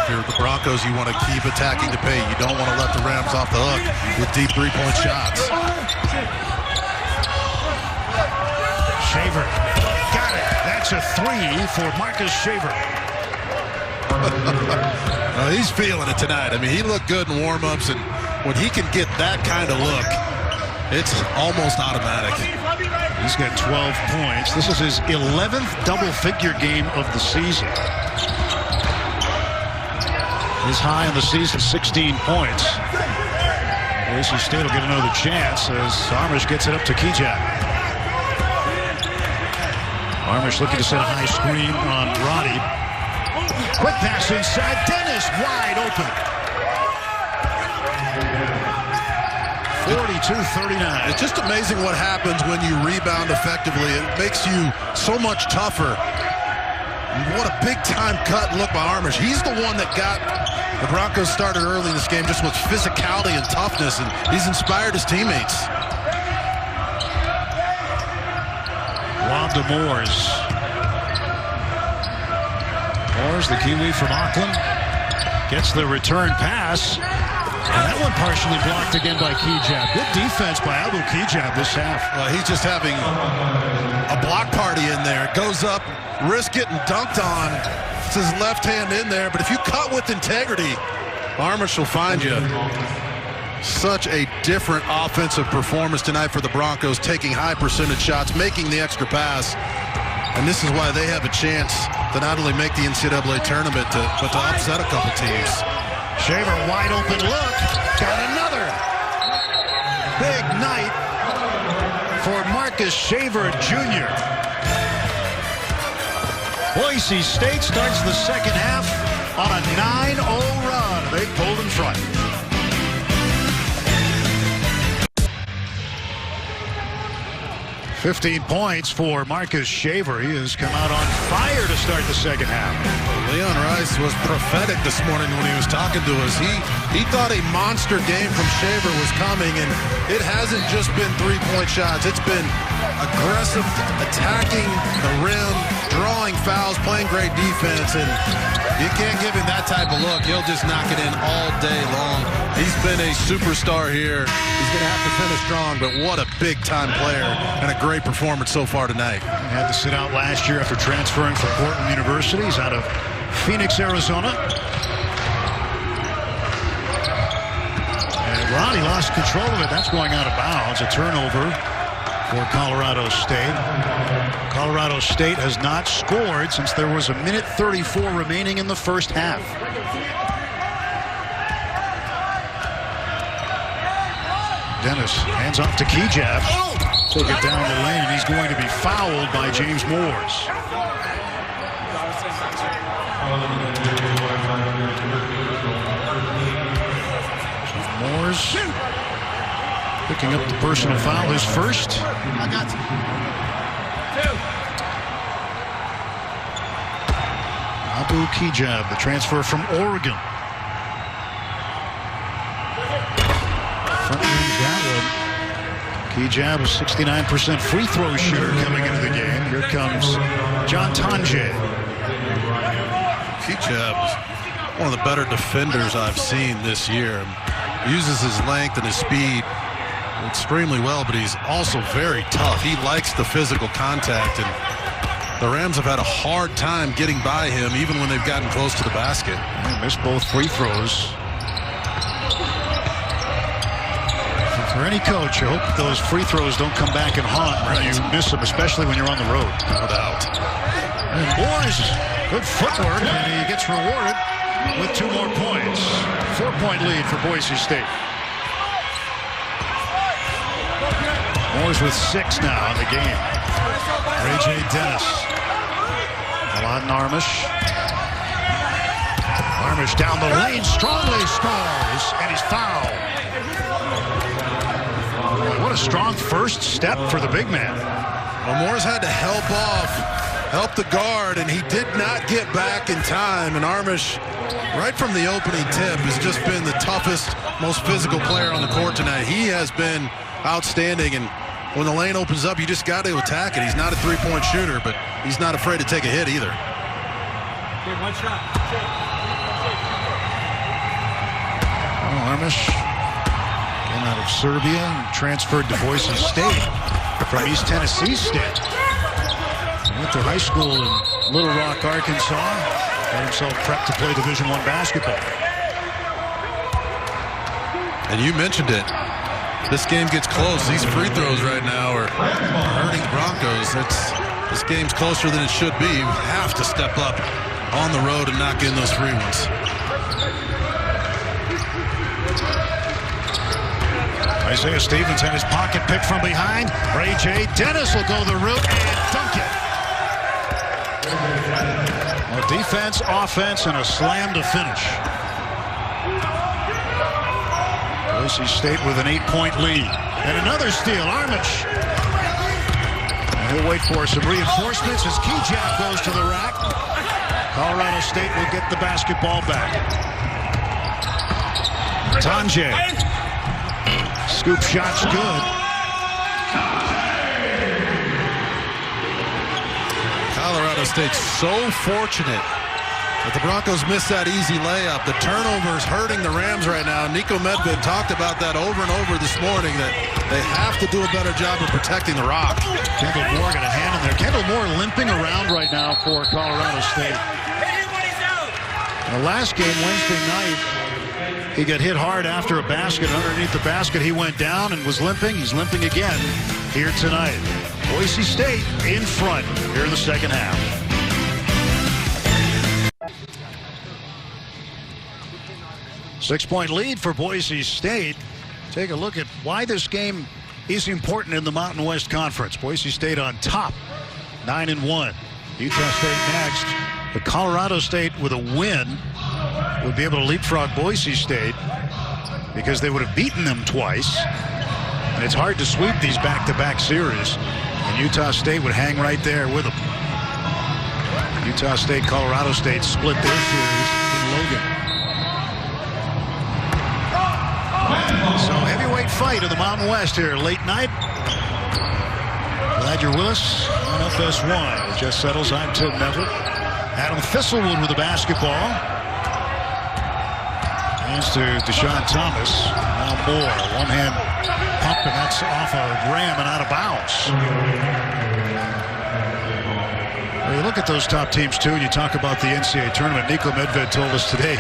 If you're the Broncos, you want to keep attacking the paint. You don't want to let the Rams off the hook with deep three-point shots. Shaver. Got it. That's a 3 for Marcus Shaver. He's feeling it tonight. I mean, he looked good in warm-ups, and when he can get that kind of look, it's almost automatic. He's got 12 points. This is his 11th double-figure game of the season. His high in the season, 16 points. Boise State will get another chance as Armus gets it up to Kigab. Armus looking to set a high screen on Roddy. Quick pass inside. Dennis wide open. 42-39. It's just amazing what happens when you rebound effectively. It makes you so much tougher. What a big-time cut look by Armus. He's the one that got the Broncos started early in this game just with physicality and toughness, and he's inspired his teammates. Lob to Moores. Moores, the Kiwi from Auckland, gets the return pass. And that one partially blocked again by Kigab. Good defense by Abu Kigab this half. He's just having a block party in there. Goes up, risk getting dunked on. It's his left hand in there. But if you cut with integrity, Armus will find you. Such a different offensive performance tonight for the Broncos, taking high percentage shots, making the extra pass. And this is why they have a chance to not only make the NCAA tournament, but to upset a couple teams. Shaver, wide open look. Got another. Big night for Marcus Shaver Jr. Boise State starts the second half on a 9-0 run. They pulled in front. $15 points for Marcus Shaver. He has come out on fire to start the second half. Leon Rice was prophetic this morning when he was talking to us. He thought a monster game from Shaver was coming, and it hasn't just been three-point shots. It's been aggressive, attacking the rim, drawing fouls, playing great defense, and you can't give him that type of look. He'll just knock it in all day long. He's been a superstar here. He's going to have to finish strong, but what a big-time player and a great performance so far tonight. He had to sit out last year after transferring from Portland University. He's out of Phoenix, Arizona. And Ronnie lost control of it. That's going out of bounds. A turnover for Colorado State. Colorado State has not scored since there was 1:34 remaining in the first half. Dennis hands off to Kigab. Take it down the lane, and he's going to be fouled by James Moores. Moores picking up the personal foul, his first. I got you. Abu Kigab, the transfer from Oregon. Front rim that one. Kigab, a 69% free throw shooter coming into the game. Here comes John Tonje. Kigab is one of the better defenders I've seen this year. Uses his length and his speed extremely well, but he's also very tough. He likes the physical contact, and the Rams have had a hard time getting by him even when they've gotten close to the basket. They missed both free throws. For any coach, I hope those free throws don't come back and haunt when you miss them, especially when you're on the road. No doubt. And Moores, good footwork, and he gets rewarded with 2 more points. 4-point lead for Boise State. Moores with 6 now in the game. Ray-J Dennis. Mladen Armus. Armus down the lane, strongly scores, and he's fouled. Boy, what a strong first step for the big man. Well, Moores had to help the guard, and he did not get back in time. And Armus, right from the opening tip, has just been the toughest, most physical player on the court tonight. He has been outstanding, and when the lane opens up, you just got to attack it. He's not a three-point shooter, but he's not afraid to take a hit either. Okay, one shot. Armus came out of Serbia and transferred to Boise State from East Tennessee State. He went to high school in Little Rock, Arkansas. Got himself prepped to play Division I basketball. And you mentioned it. This game gets close. These free throws right now are hurting the Broncos. This game's closer than it should be. You have to step up on the road and knock in those free ones. Isaiah Stevens had his pocket pick from behind. Ray-J Dennis will go the route and dunk it. Defense, offense, and a slam to finish. Boise State with an 8-point lead. And another steal, Armus. And he'll wait for some reinforcements as Kigab goes to the rack. Colorado State will get the basketball back. Tange. Scoop shot's good. Colorado State's so fortunate that the Broncos missed that easy layup. The turnover's hurting the Rams right now. Nico Medved talked about that over and over this morning, that they have to do a better job of protecting the rock. Kendall Moore got a hand in there. Kendall Moore limping around right now for Colorado State. The last game, Wednesday night, he got hit hard after a basket. Underneath the basket, he went down and was limping. He's limping again here tonight. Boise State in front here in the second half. Six-point lead for Boise State. Take a look at why this game is important in the Mountain West Conference. Boise State on top, 9-1. Utah State next. But Colorado State with a win would be able to leapfrog Boise State because they would have beaten them twice. And it's hard to sweep these back-to-back series. And Utah State would hang right there with them. Utah State, Colorado State split their series in Logan. So heavyweight fight in the Mountain West here late night. Glad you're with us on FS1. It just settles. I'm Tim Never. Adam Thistlewood with the basketball. Hands to Deshaun Thomas. Now Moore. One hand pump, and that's off a ram and out of bounds. Well, you look at those top teams too, and you talk about the NCAA tournament. Nico Medved told us today.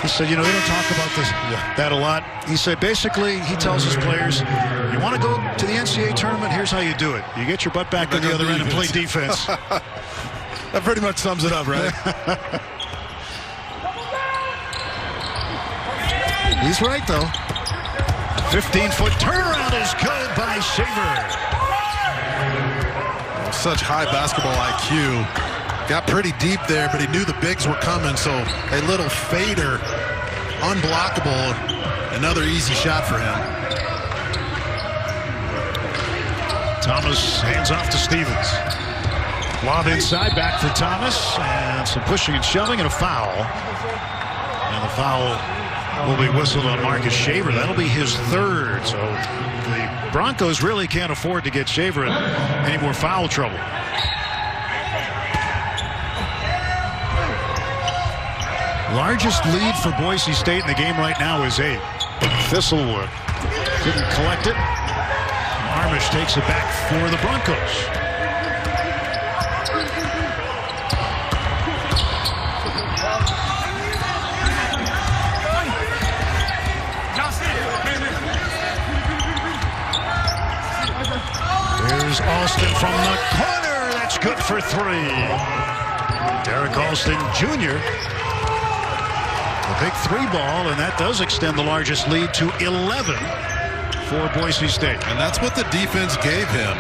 He said, you know, they don't talk about this that a lot. He said, basically, he tells his players, you want to go to the NCAA tournament, here's how you do it. You get your butt back on the other end and play defense. That pretty much sums it up, right? He's right, though. 15-foot turnaround is good by Shaver. Such high basketball IQ. Got pretty deep there, but he knew the bigs were coming, so a little fader, unblockable, another easy shot for him. Thomas hands off to Stevens. Lob inside, back for Thomas, and some pushing and shoving and a foul. And the foul will be whistled on Marcus Shaver. That'll be his third, so the Broncos really can't afford to get Shaver in any more foul trouble. Largest lead for Boise State in the game right now is 8. Thistlewood couldn't collect it. Armus takes it back for the Broncos. Here's Alston from the corner. That's good for 3. Derek Alston Jr. The big 3 ball, and that does extend the largest lead to 11 for Boise State. And that's what the defense gave him.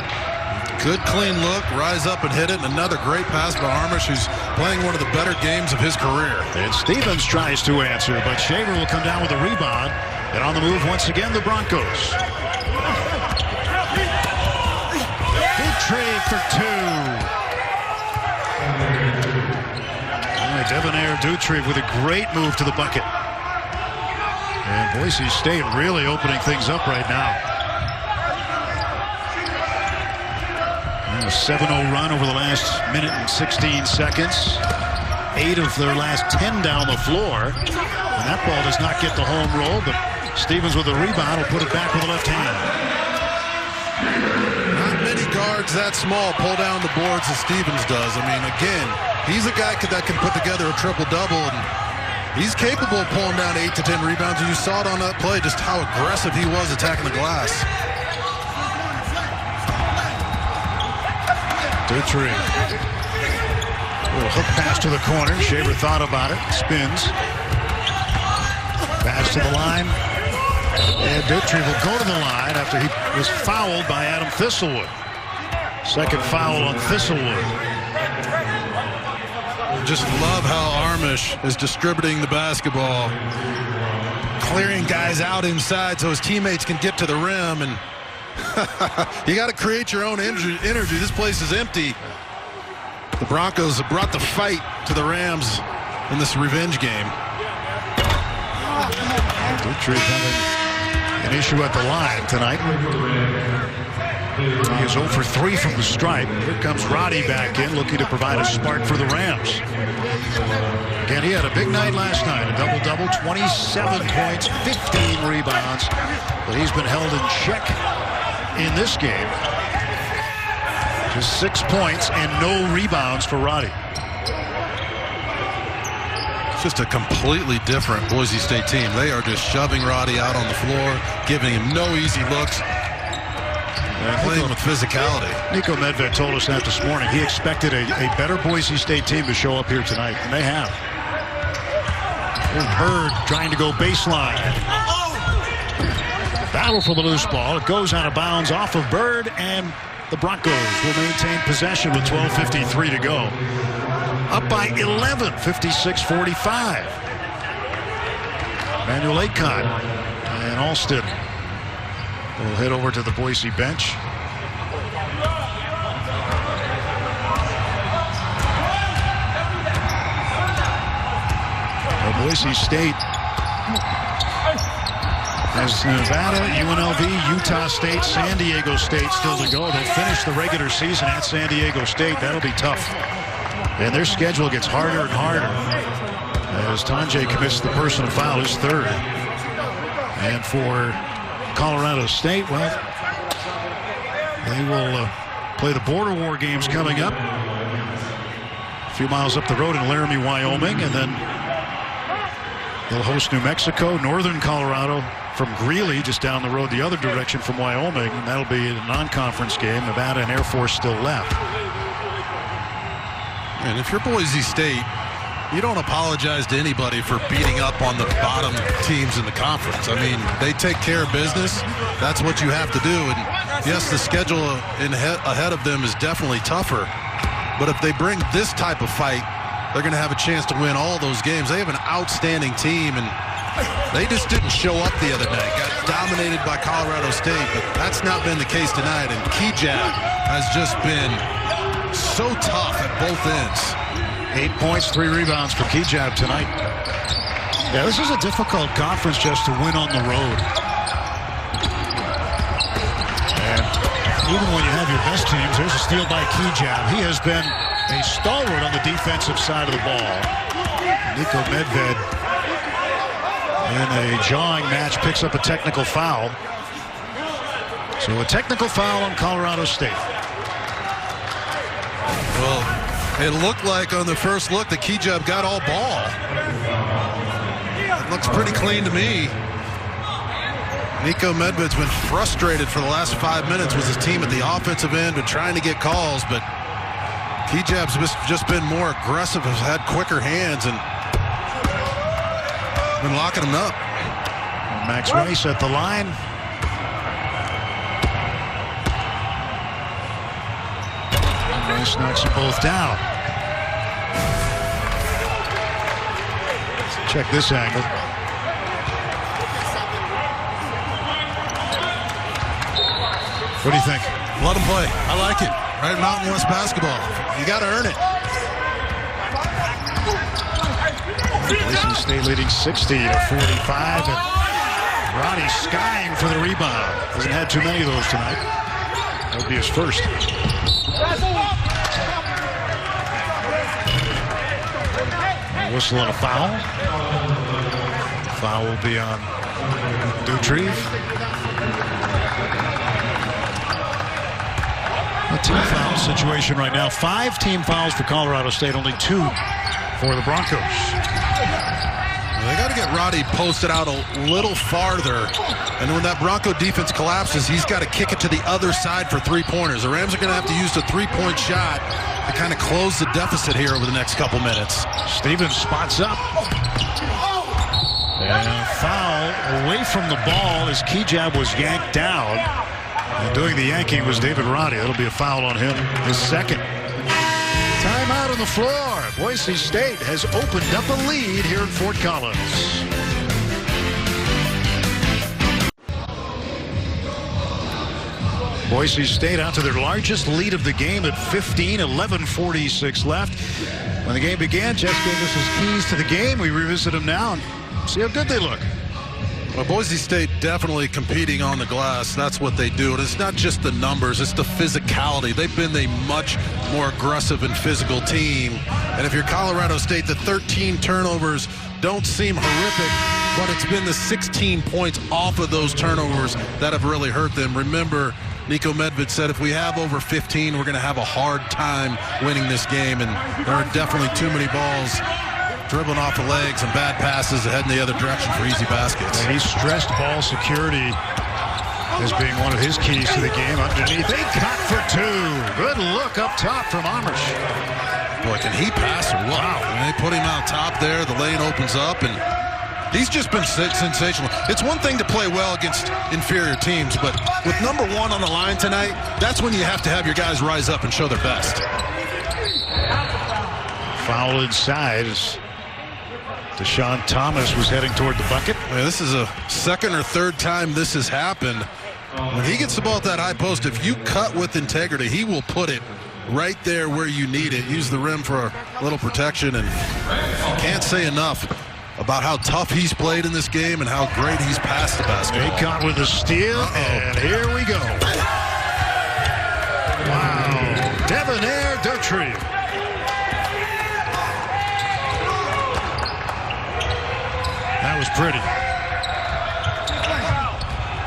Good clean look, rise up and hit it, and another great pass by Armus, who's playing one of the better games of his career. And Stevens tries to answer, but Shaver will come down with a rebound. And on the move once again, the Broncos. Doutrive for 2. Devonaire Doutrive with a great move to the bucket. And Boise State really opening things up right now. And a 7-0 run over the last minute and 16 seconds. 8 of their last 10 down the floor. And that ball does not get the home roll, but Stevens with a rebound will put it back with the left hand. Not many guards that small pull down the boards as Stevens does. I mean, again, he's a guy that can put together a triple-double, and he's capable of pulling down 8 to 10 rebounds. And you saw it on that play, just how aggressive he was attacking the glass. Doutrive. Little hook pass to the corner. Shaver thought about it. Spins. Pass to the line. And Doutrive will go to the line after he was fouled by Adam Thistlewood. Second foul on Thistlewood. just love how Armus is distributing the basketball, clearing guys out inside so his teammates can get to the rim. And you got to create your own energy. This place is empty. The Broncos have brought the fight to the Rams in this revenge game. Doutrive having an issue at the line tonight. He is 0 for 3 from the stripe. Here comes Roddy back in, looking to provide a spark for the Rams. Again, he had a big night last night. A double-double, 27 points, 15 rebounds. But he's been held in check in this game. Just 6 points and no rebounds for Roddy. It's just a completely different Boise State team. They are just shoving Roddy out on the floor, giving him no easy looks. Playing with physicality. Nico Medved told us that this morning. He expected a better Boise State team to show up here tonight, and they have. Bird trying to go baseline. Battle for the loose ball. It goes out of bounds off of Bird, and the Broncos will maintain possession with 12:53 to go. Up by 11, 56-45. Manuel Akon and Alston will head over to the Boise bench. Well, Boise State has Nevada, UNLV, Utah State, San Diego State still to go. They'll finish the regular season at San Diego State. That'll be tough. And their schedule gets harder and harder as Tanjay commits the personal foul, his third. And for Colorado State, well, they will play the border war games coming up. A few miles up the road in Laramie, Wyoming, and then they'll host New Mexico, Northern Colorado from Greeley, just down the road the other direction from Wyoming, and that'll be a non-conference game. Nevada and Air Force still left. And if you're Boise State, you don't apologize to anybody for beating up on the bottom teams in the conference. I mean, they take care of business. That's what you have to do. And yes, the schedule ahead of them is definitely tougher. But if they bring this type of fight, they're going to have a chance to win all those games. They have an outstanding team, and they just didn't show up the other night. Got dominated by Colorado State, but that's not been the case tonight. And Kigab has just been so tough at both ends. 8 points, 3 rebounds for Kigab tonight. Yeah, this is a difficult conference just to win on the road. And even when you have your best teams, there's a steal by Kigab. He has been a stalwart on the defensive side of the ball. Nico Medved, in a jawing match, picks up a technical foul. So a technical foul on Colorado State. Well, it looked like on the first look that Kigab got all ball. It looks pretty clean to me. Nico Medved's been frustrated for the last 5 minutes with his team at the offensive end and trying to get calls, but Kigab's just been more aggressive, has had quicker hands, and been locking him up. Max Rice at the line. Rice knocks them both down. Let's check this angle. What do you think? Let him play. I like it. Right, Mountain West basketball. You got to earn it. Boise State leading 60-45, and Roddy skying for the rebound. Hasn't had too many of those tonight. That would be his first. A whistle and a foul. Foul will be on Doutrive. A team foul situation right now. 5 team fouls for Colorado State, only 2 for the Broncos. They got to get Roddy posted out a little farther, and when that Bronco defense collapses, he's got to kick it to the other side for 3-pointers. The Rams are going to have to use the 3-point shot to kind of close the deficit here over the next couple minutes. Stevens spots up. And a foul away from the ball as Kigab was yanked down. And doing the yanking was David Roddy. That'll be a foul on him, his second. Timeout of on the floor. Boise State has opened up a lead here in Fort Collins. Boise State out to their largest lead of the game at 15, 11:46 left. When the game began, Jess gave us his keys to the game. We revisit them now and see how good they look. Well, Boise State definitely competing on the glass. That's what they do. And it's not just the numbers, it's the physicality. They've been a much more aggressive and physical team. And if you're Colorado State, the 13 turnovers don't seem horrific, but it's been the 16 points off of those turnovers that have really hurt them. Remember, Nico Medved said if we have over 15, we're going to have a hard time winning this game. And there are definitely too many balls dribbling off the legs and bad passes heading the other direction for easy baskets. And he stressed ball security as being one of his keys to the game. Underneath, they cut for two. Good look up top from Armus. Boy, can he pass or what? Wow. When they put him out top there, the lane opens up, and he's just been sensational. It's one thing to play well against inferior teams, but with number one on the line tonight, that's when you have to have your guys rise up and show their best. Foul inside as Deshaun Thomas was heading toward the bucket. Man, this is a second or third time this has happened. When he gets the ball at that high post, if you cut with integrity, he will put it right there where you need it. Use the rim for a little protection, and can't say enough about how tough he's played in this game and how great he's passed the basketball. Aycott with the steal, and here we go. Wow. Devonaire Doutrive. That was pretty.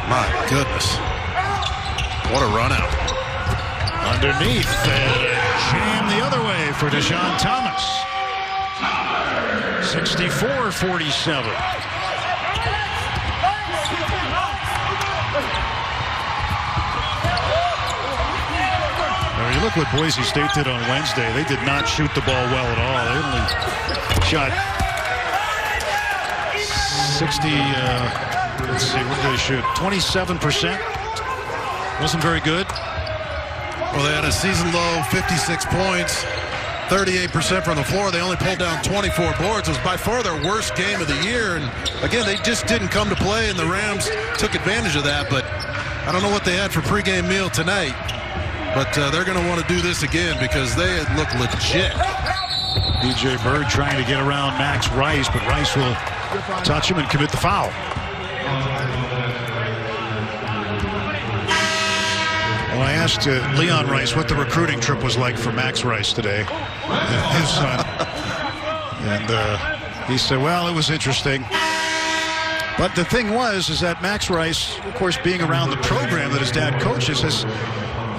My goodness. What a run out. Underneath, jam the other way for Deshaun Thomas. 64-47. Now, you look what Boise State did on Wednesday. They did not shoot the ball well at all. They only shot 60, let's see, what did they shoot? 27%. Wasn't very good. Well, they had a season low 56 points, 38% from the floor. They only pulled down 24 boards. It was by far their worst game of the year. And again, they just didn't come to play, and the Rams took advantage of that. But I don't know what they had for pregame meal tonight. But they're going to want to do this again because they look legit. DJ Bird trying to get around Max Rice, but Rice will touch him and commit the foul. Well, I asked Leon Rice what the recruiting trip was like for Max Rice today, his son. And he said, well, it was interesting. But the thing is that Max Rice, of course, being around the program that his dad coaches, has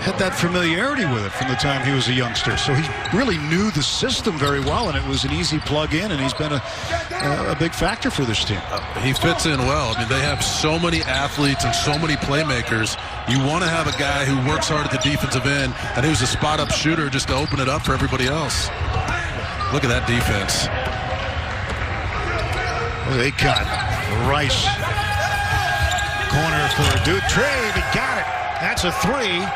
had that familiarity with it from the time he was a youngster. So he really knew the system very well, and it was an easy plug in, and he's been a big factor for this team. He fits in well. I mean, they have so many athletes and so many playmakers. You want to have a guy who works hard at the defensive end and who's a spot-up shooter just to open it up for everybody else. Look at that defense. Aycott, Rice. Corner for Doutrive. He got it. That's a three.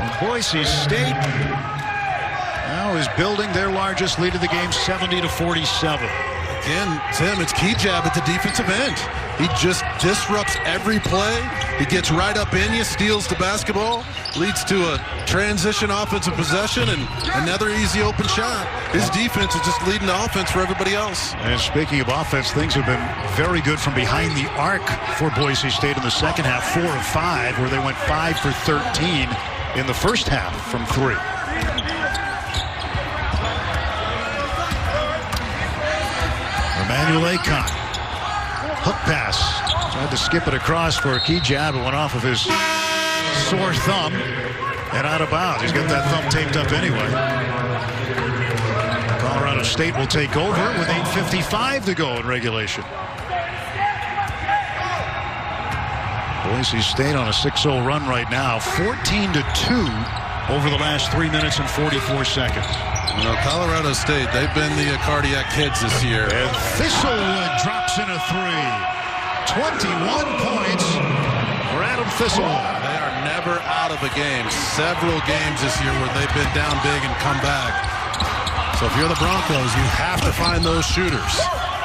And Boise State now is building their largest lead of the game, 70-47. Again, Tim, it's Kigab at the defensive end. He just disrupts every play. He gets right up in you, steals the basketball, leads to a transition offensive possession, and another easy open shot. His defense is just leading the offense for everybody else. And speaking of offense, things have been very good from behind the arc for Boise State in the second half, 4 of 5, where they went 5 for 13 in the first half from 3. Emmanuel Aycott. Hook pass. Tried to skip it across for Kigab. It went off of his sore thumb and out of bounds. He's got that thumb taped up anyway. Colorado State will take over with 8:55 to go in regulation. Boise State on a 6-0 run right now, 14-2 over the last 3 minutes and 44 seconds. You know, Colorado State, they've been the cardiac kids this year. And Thistlewood drops in a 3. 21 points for Adam Thistlewood. They are never out of a game. Several games this year where they've been down big and come back. So if you're the Broncos, you have to find those shooters.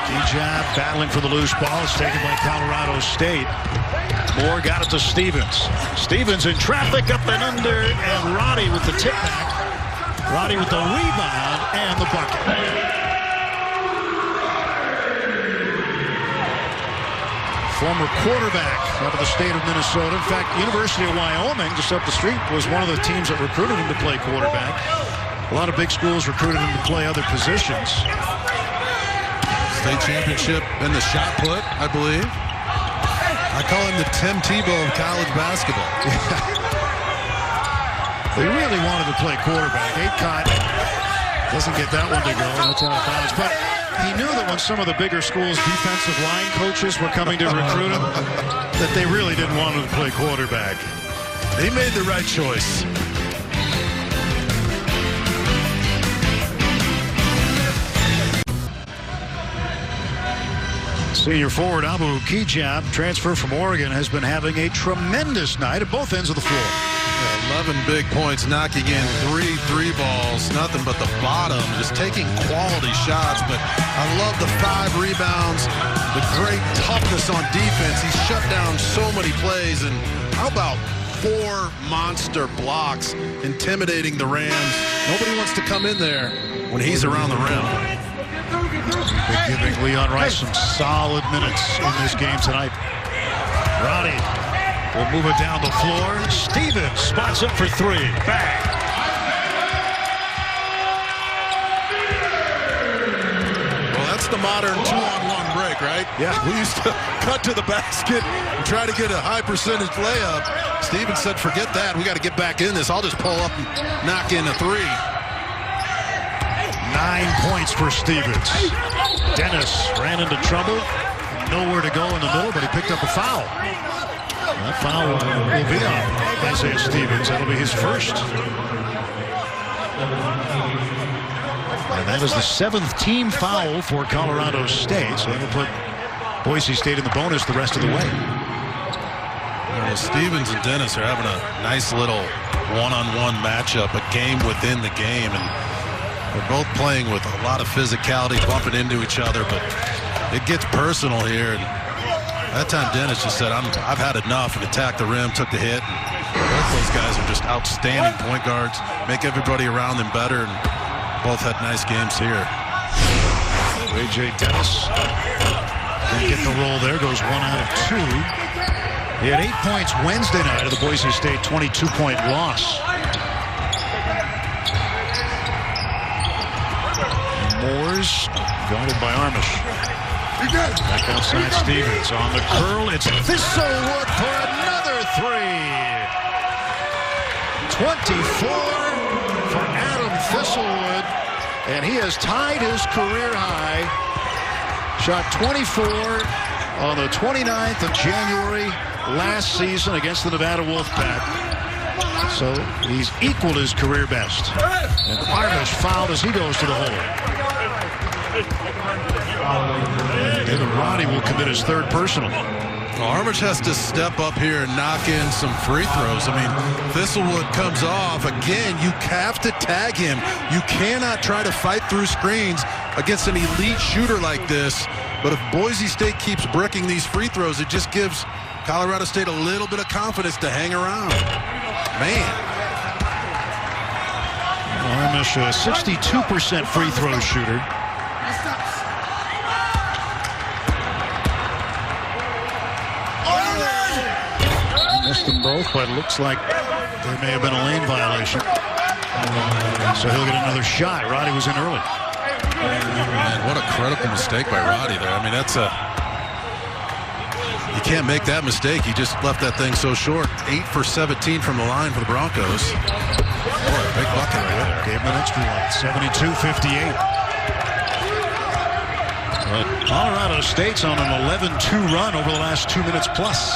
Kigab battling for the loose ball. It's taken by Colorado State. Moore got it to Stevens. Stevens in traffic, up and under, and Roddy with the tip back. Roddy with the rebound and the bucket. Former quarterback out of the state of Minnesota. In fact, University of Wyoming, just up the street, was one of the teams that recruited him to play quarterback. A lot of big schools recruited him to play other positions. State championship in the shot put, I believe. I call him the Tim Tebow of college basketball. They really wanted to play quarterback. Aycott doesn't get that one to go. That's out of bounds. But he knew that when some of the bigger schools' defensive line coaches were coming to recruit him, that they really didn't want him to play quarterback. He made the right choice. Senior forward Abu Kigab, transfer from Oregon, has been having a tremendous night at both ends of the floor. 11 big points, knocking in three balls, nothing but the bottom, just taking quality shots. But I love the 5 rebounds, the great toughness on defense. He's shut down so many plays, and how about 4 monster blocks intimidating the Rams? Nobody wants to come in there when he's around the rim. They're giving Leon Rice some solid minutes in this game tonight. Roddy will move it down the floor. Stevens spots up for 3. Bang. Well, that's the modern 2-on-1 break, right? Yeah. We used to cut to the basket and try to get a high percentage layup. Stevens said, forget that. We got to get back in this. I'll just pull up and knock in a 3. 9 points for Stevens. Dennis ran into trouble. Nowhere to go in the middle, but he picked up a foul. That foul will be on Isaiah Stevens. That'll be his first. And that is the 7th team foul for Colorado State. So that'll put Boise State in the bonus the rest of the way. Well, Stevens and Dennis are having a nice little one-on-one matchup, a game within the game. And they're both playing with a lot of physicality, bumping into each other, but it gets personal here. And that time Dennis just said, I've had enough, and attacked the rim, took the hit. And both those guys are just outstanding point guards, make everybody around them better, and both had nice games here. A.J. Dennis didn't get the roll there, goes 1 out of 2. He had 8 points Wednesday night of the Boise State 22-point loss. Moore's guarded by Armus. Back outside Stevens on the curl. It's Thistlewood for another 3. 24 for Adam Thistlewood, and he has tied his career high. Shot 24 on the 29th of January last season against the Nevada Wolfpack. So he's equaled his career best. And Armus fouled as he goes to the hole. David Roddy will commit his 3rd personal. Well, Armus has to step up here and knock in some free throws. I mean, Thistlewood comes off. Again, you have to tag him. You cannot try to fight through screens against an elite shooter like this. But if Boise State keeps bricking these free throws, it just gives Colorado State a little bit of confidence to hang around. Man. Armus, a 62% free throw shooter. Missed them both, but it looks like there may have been a lane violation. So he'll get another shot. Roddy was in early. Man, what a critical mistake by Roddy there. I mean, that's you can't make that mistake. He just left that thing so short. 8 for 17 from the line for the Broncos. Boy, a big bucket right there. Gave him an extra one. 72-58. Colorado State's on an 11-2 run over the last 2 minutes plus.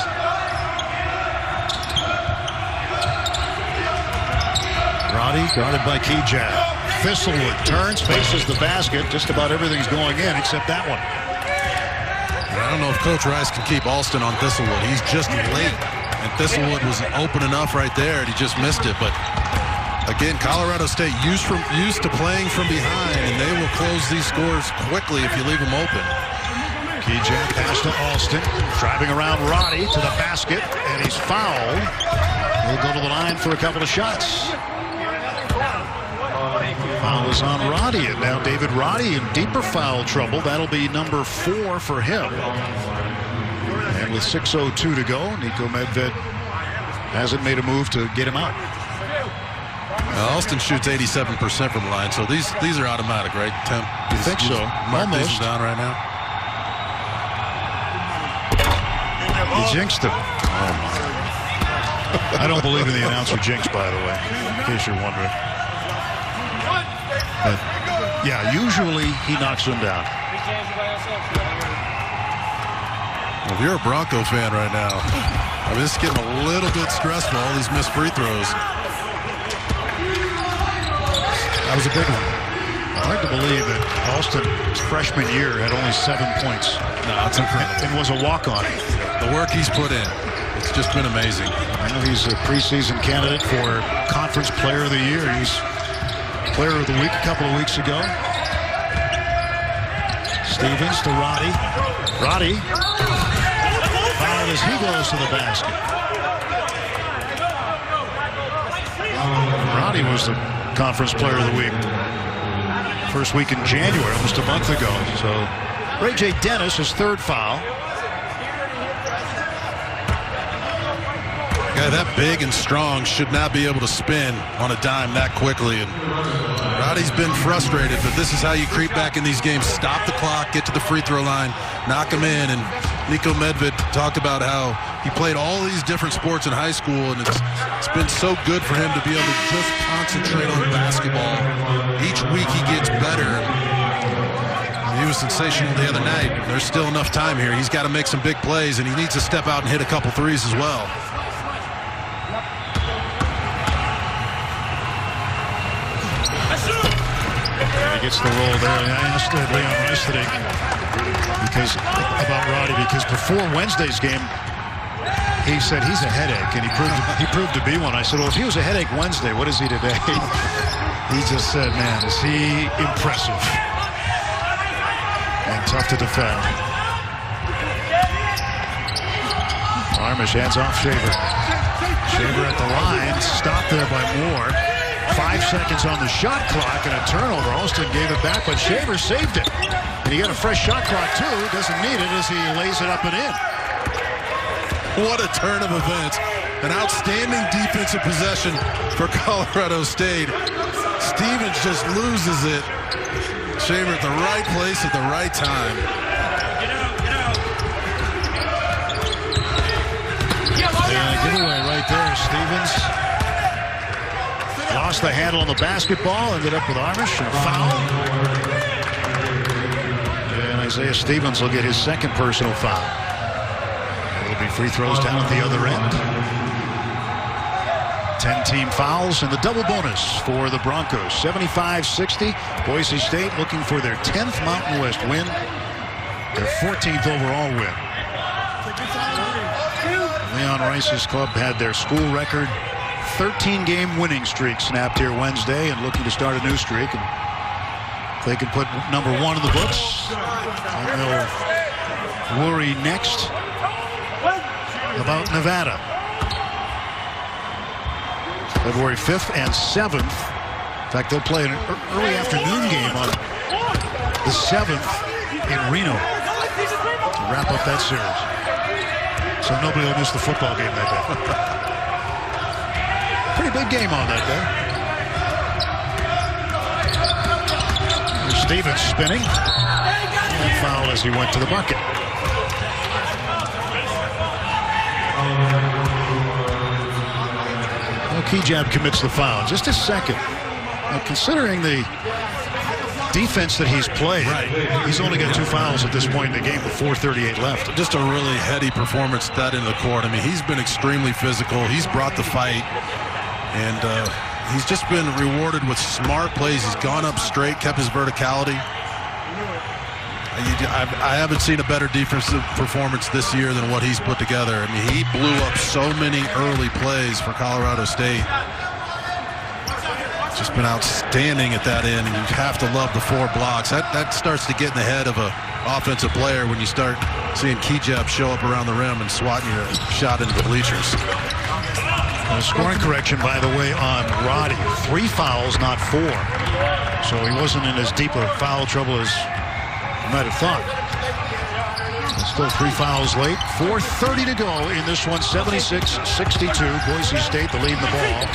Roddy guarded by Kigab. Thistlewood turns, faces the basket. Just about everything's going in except that one. I don't know if Coach Rice can keep Alston on Thistlewood. He's just late, and Thistlewood was open enough right there, and he just missed it. But Again, Colorado State used to playing from behind, and they will close these scores quickly if you leave them open. Kigab pass to Alston, driving around Roddy to the basket, and he's fouled. He'll go to the line for a couple of shots. Foul is on Roddy, and now David Roddy in deeper foul trouble. That'll be number 4 for him. And with 6:02 to go, Niko Medved hasn't made a move to get him out. Alston shoots 87% from the line, so these are automatic, right? Temp. You think so? Almost. Down right now. He jinxed him. Oh my. I don't believe in the announcer jinx, by the way, in case you're wondering. But yeah, usually he knocks him down. Well, if you're a Bronco fan right now, I mean, this is getting a little bit stressful, all these missed free throws. That was a big one. Hard to believe that Alston's freshman year had only 7 points. No, it's incredible. And was a walk-on. The work he's put in, it's just been amazing. I know he's a preseason candidate for Conference Player of the Year. He's Player of the Week a couple of weeks ago. Stevens to Roddy. Roddy fouled as he goes to the basket. Roddy was the Conference Player of the Week first week in January, almost a month ago. So Ray J. Dennis, his 3rd foul. Guy that big and strong should not be able to spin on a dime that quickly. And Roddy's been frustrated, but this is how you creep back in these games. Stop the clock, get to the free throw line, knock them in. And Niko Medved talked about how he played all these different sports in high school, and it's been so good for him to be able to just concentrate on basketball. Each week he gets better. He was sensational the other night. There's still enough time here. He's got to make some big plays, and he needs to step out and hit a couple threes as well. He gets the roll there. I asked Leon yesterday about Roddy because before Wednesday's game, he said he's a headache, and he proved to be one. I said, well, if he was a headache Wednesday, what is he today? He just said, man, is he impressive and tough to defend. Armus hands off Shaver. Shaver at the line, stopped there by Moore. 5 seconds on the shot clock and a turnover. Alston gave it back, but Shaver saved it. And he got a fresh shot clock, too. Doesn't need it as he lays it up and in. What a turn of events. An outstanding defensive possession for Colorado State. Stevens just loses it. Shaver at the right place at the right time. And a giveaway right there. Stevens lost the handle on the basketball, ended up with Armus and foul. And Isaiah Stevens will get his 2nd personal foul. It'll be free throws down at the other end. 10 team fouls and the double bonus for the Broncos. 75-60. Boise State looking for their 10th Mountain West win. Their 14th overall win. Leon Rice's club had their school record 13-game winning streak snapped here Wednesday and looking to start a new streak. And if they can put number 1 in the books, they'll worry next about Nevada. February 5th and 7th. In fact, they'll play an early afternoon game on the 7th in Reno to wrap up that series. So nobody will miss the football game that day. Pretty big game on that day. There's Stevens spinning. And foul as he went to the bucket. Well, Kigab commits the foul. Just a second. Now, considering the defense that he's played, he's only got 2 fouls at this point in the game with 4:38 left. Just a really heady performance that in the court. I mean, he's been extremely physical. He's brought the fight. And he's just been rewarded with smart plays. He's gone up straight, kept his verticality. I haven't seen a better defensive performance this year than what he's put together. I mean, he blew up so many early plays for Colorado State. just been outstanding at that end, and you have to love the 4 blocks. That starts to get in the head of an offensive player when you start seeing Kigab show up around the rim and swatting your shot into the bleachers. A scoring correction, by the way, on Roddy. 3 fouls, not 4. So he wasn't in as deep a foul trouble as you might have thought. Still 3 fouls late. 4:30 to go in this one. 76-62. Boise State, the lead in the ball.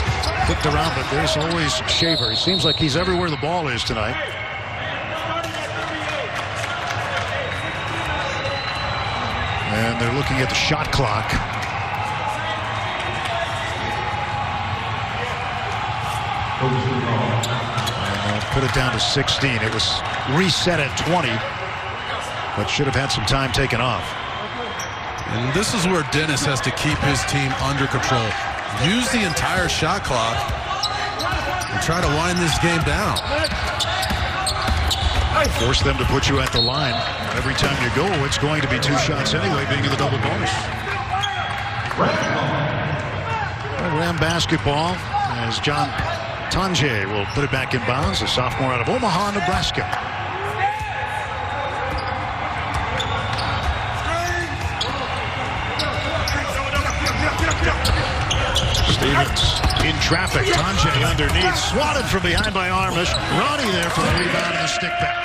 Flipped around, but there's always Shaver. It seems like he's everywhere the ball is tonight. And they're looking at the shot clock. And put it down to 16. It was reset at 20. But should have had some time taken off. And this is where Dennis has to keep his team under control. Use the entire shot clock and try to wind this game down. Force them to put you at the line. Every time you go, it's going to be 2 shots anyway, being in the double bonus. Ram basketball as John Tange will put it back in bounds, a sophomore out of Omaha, Nebraska. Stevens in traffic. Tange underneath. Swatted from behind by Armus. Roddy there for the rebound and the stick back.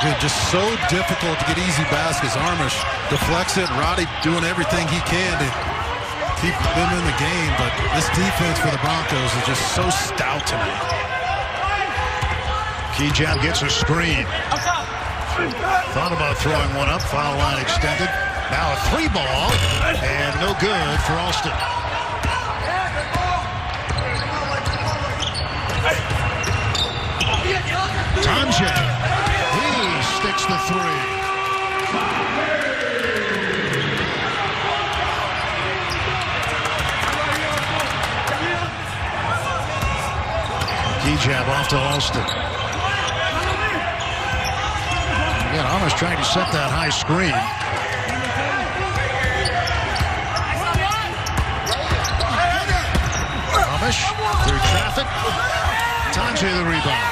Dude, just so difficult to get easy baskets. Armus deflects it. Roddy doing everything he can to keep them in the game. But this defense for the Broncos is just so stout tonight. Kigab gets a screen. Thought about throwing one up. Foul line extended. Now a 3 ball, and no good for Alston. Tange, he sticks the 3. Kigab off to Alston. Again, Armus trying to set that high screen. Through traffic. Tange the rebound.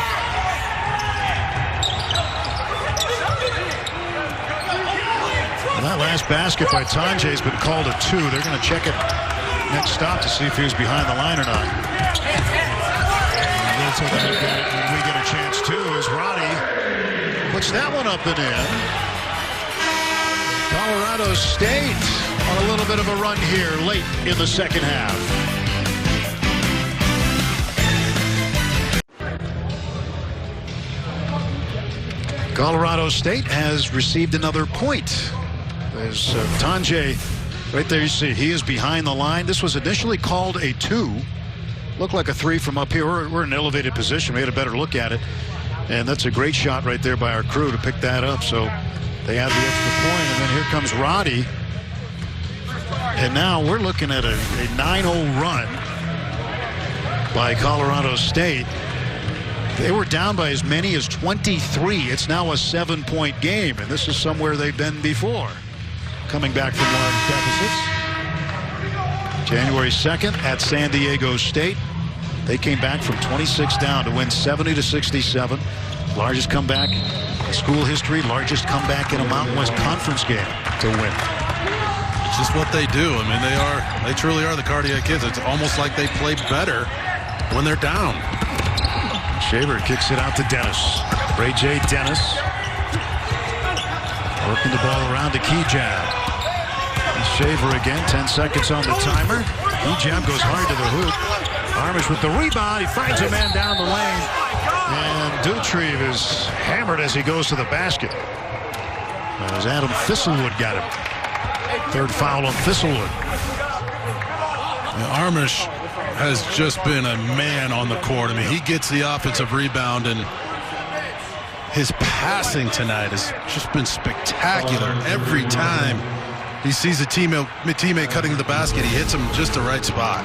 Well, that last basket by Tange has been called a 2. They're going to check it next stop to see if he was behind the line or not. And we'll take a look at it when we get a chance to, as Roddy puts that one up and in. Colorado State on a little bit of a run here late in the second half. Colorado State has received another point. There's Tange right there. You see he is behind the line. This was initially called a 2. Looked like a 3 from up here. We're in an elevated position. We had a better look at it. And that's a great shot right there by our crew to pick that up. So they have the extra point. And then here comes Roddy. And now we're looking at a 9-0 run by Colorado State. They were down by as many as 23. It's now a 7-point game, and this is somewhere they've been before, coming back from large deficits. January 2nd at San Diego State. They came back from 26 down to win 70-67. Largest comeback in school history, largest comeback in a Mountain West Conference game to win. It's just what they do. I mean, they truly are the cardiac kids. It's almost like they play better when they're down. Shaver kicks it out to Dennis. Ray J. Dennis working the ball around to Kigab. Shaver again. 10 seconds on the timer. Kigab goes hard to the hoop. Armus with the rebound. He finds a man down the lane. And Doutrive is hammered as he goes to the basket. As Adam Thistlewood got him. 3rd foul on Thistlewood. Armus has just been a man on the court. I mean, he gets the offensive rebound, and his passing tonight has just been spectacular. Every time he sees a teammate cutting the basket, he hits him just the right spot.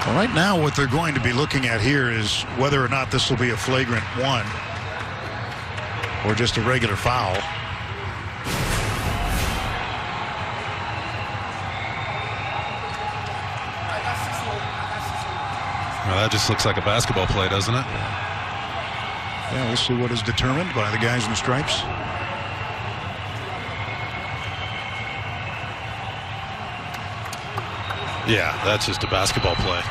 Well, right now what they're going to be looking at here is whether or not this will be a flagrant 1 or just a regular foul. Well, that just looks like a basketball play, doesn't it? Yeah, we'll see what is determined by the guys in the stripes. Yeah, that's just a basketball play.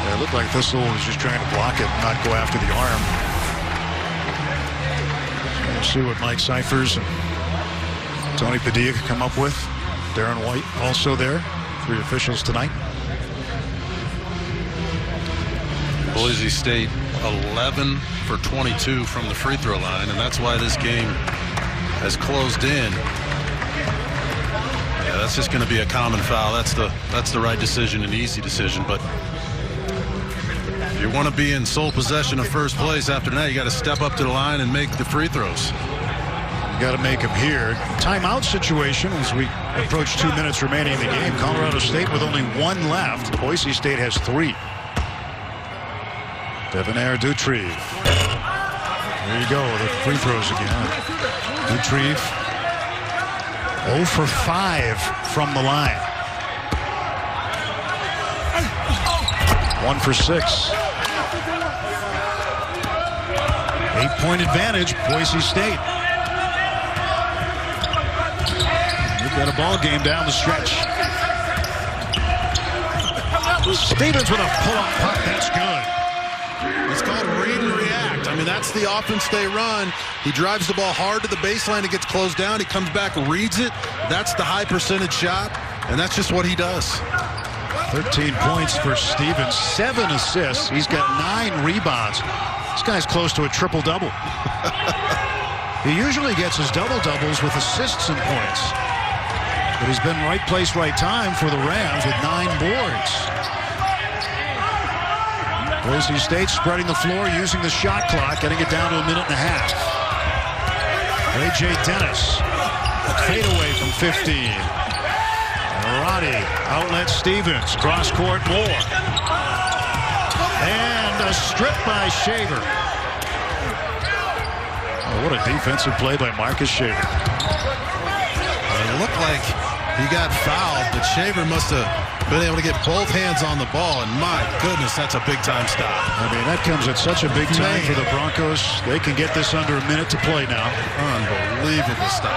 Yeah, it looked like Thistle was just trying to block it, not go after the arm. So we'll see what Mike Cyphers and Tony Padilla come up with. Darren White also there. 3 officials tonight. Boise State 11 for 22 from the free throw line, and that's why this game has closed in. Yeah, that's just going to be a common foul. That's the right decision, an easy decision. But if you want to be in sole possession of first place after that, you got to step up to the line and make the free throws. You got to make them here. Timeout situation as we approach 2 minutes remaining in the game. Colorado State with only 1 left. Boise State has 3. Devonaire Doutrive. There you go, the free throws again. Doutrive 0 for 5 from the line. 1 for 6. 8-point advantage, Boise State. We've got a ball game down the stretch. Stevens with a pull-up puck. That's good. It's called read and react. I mean, that's the offense they run. He drives the ball hard to the baseline. It gets closed down. He comes back, reads it. That's the high percentage shot, and that's just what he does. 13 points for Stevens, 7 assists. He's got 9 rebounds. This guy's close to a triple-double. He usually gets his double-doubles with assists and points. But he's been right place, right time for the Rams with 9 boards. Boise State spreading the floor, using the shot clock, getting it down to a minute and a half. Ray J. Dennis, fade away from 15. Roddy, outlet Stevens, cross court Moore. And a strip by Shaver. Oh, what a defensive play by Marcus Shaver. It looked like he got fouled, but Shaver must have been able to get both hands on the ball, and my goodness, that's a big-time stop. I mean, that comes at such a big time for the Broncos. They can get this under a minute to play now. Unbelievable stop.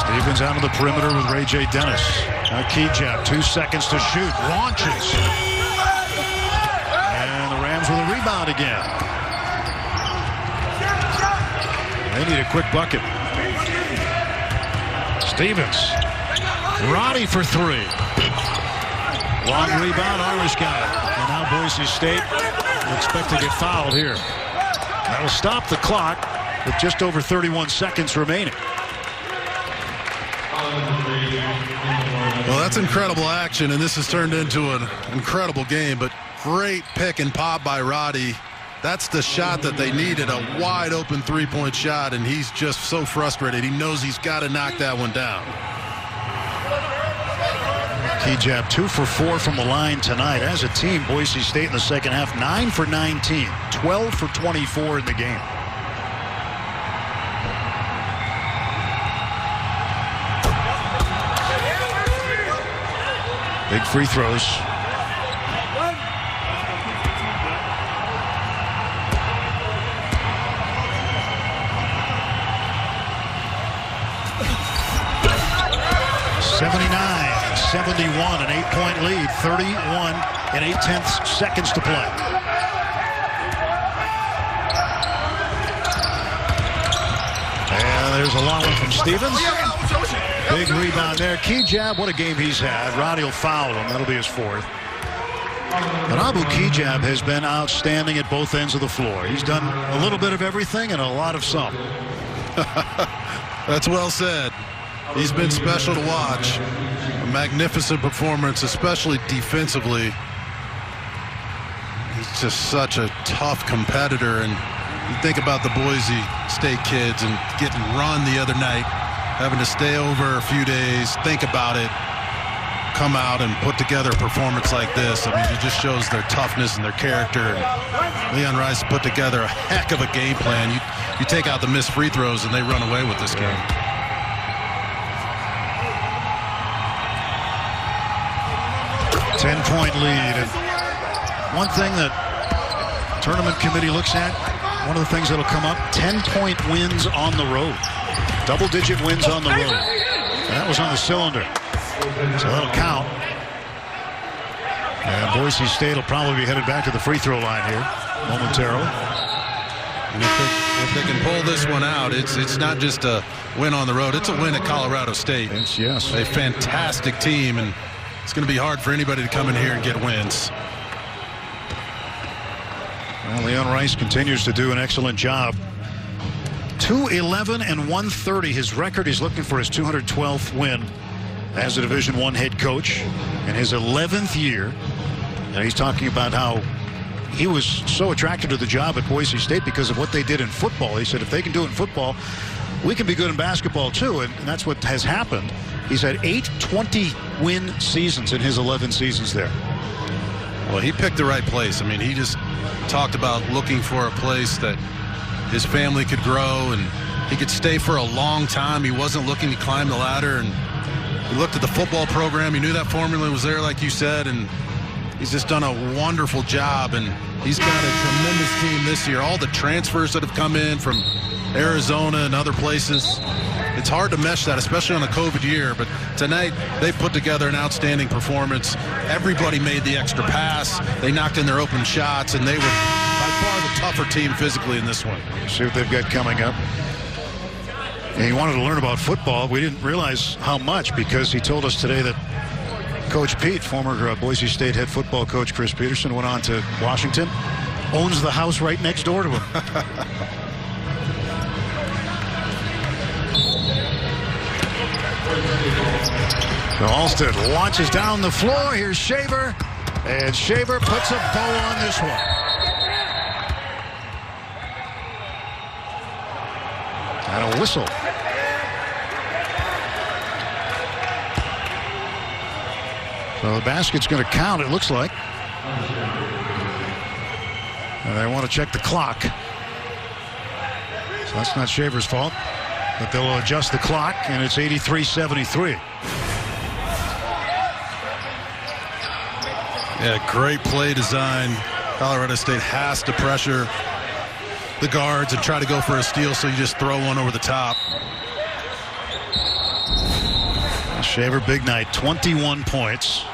Stevens out of the perimeter with Ray J. Dennis. Now Kigab, 2 seconds to shoot. Launches. And the Rams with a rebound again. They need a quick bucket. Stevens. Roddy for 3. Long rebound. Armus got it. And now Boise State will expect to get fouled here. That will stop the clock with just over 31 seconds remaining. Well, that's incredible action, and this has turned into an incredible game, but great pick and pop by Roddy. That's the shot that they needed, a wide open 3-point shot, and he's just so frustrated. He knows he's got to knock that one down. Kigab 2 for 4 from the line tonight. As a team, Boise State in the second half 9 for 19, 12 for 24 in the game. Big free throws. (79-71), an 8-point lead, 31 and 8/10 seconds to play. And there's a long one from Stevens. Big rebound there. Kigab, what a game he's had. Roddy will foul him. That'll be his 4th. But Abu Kigab has been outstanding at both ends of the floor. He's done a little bit of everything and a lot of some. That's well said. He's been special to watch. A magnificent performance, especially defensively. He's just such a tough competitor. And you think about the Boise State kids and getting run the other night, having to stay over a few days, think about it, come out and put together a performance like this. I mean, it just shows their toughness and their character. And Leon Rice put together a heck of a game plan. You take out the missed free throws and they run away with this game. 10-point lead. And one thing that tournament committee looks at, one of the things that'll come up, 10-point wins on the road. Double-digit wins on the road. And that was on the cylinder. So that'll count. And Boise State will probably be headed back to the free throw line here momentarily. And if they can pull this one out, it's not just a win on the road. It's a win at Colorado State. Yes. A fantastic team, and it's going to be hard for anybody to come in here and get wins. Well, Leon Rice continues to do an excellent job. 2-11 and 130. His record. He's looking for his 212th win as a Division I head coach in his 11th year. And he's talking about how he was so attracted to the job at Boise State because of what they did in football. He said, if they can do it in football, we can be good in basketball too. And that's what has happened. He's had 8 20-win seasons in his 11 seasons there. Well, he picked the right place. I mean, he just talked about looking for a place that his family could grow and he could stay for a long time. He wasn't looking to climb the ladder, and he looked at the football program. He knew that formula was there, like you said, and he's just done a wonderful job, and he's got a tremendous team this year. All the transfers that have come in from Arizona and other places, it's hard to mesh that, especially on a COVID year. But tonight, they put together an outstanding performance. Everybody made the extra pass. They knocked in their open shots, and they were by far the tougher team physically in this one. See what they've got coming up. And he wanted to learn about football. We didn't realize how much, because he told us today that Coach Pete, former Boise State head football coach Chris Peterson, went on to Washington, owns the house right next door to him. So Alston launches down the floor. Here's Shaver, and Shaver puts a bow on this one. And a whistle. So the basket's going to count, it looks like. And they want to check the clock. So that's not Shaver's fault. But they'll adjust the clock, and it's 83-73. Yeah, great play design. Colorado State has to pressure the guards and try to go for a steal, so you just throw one over the top. Shaver, big night, 21 points.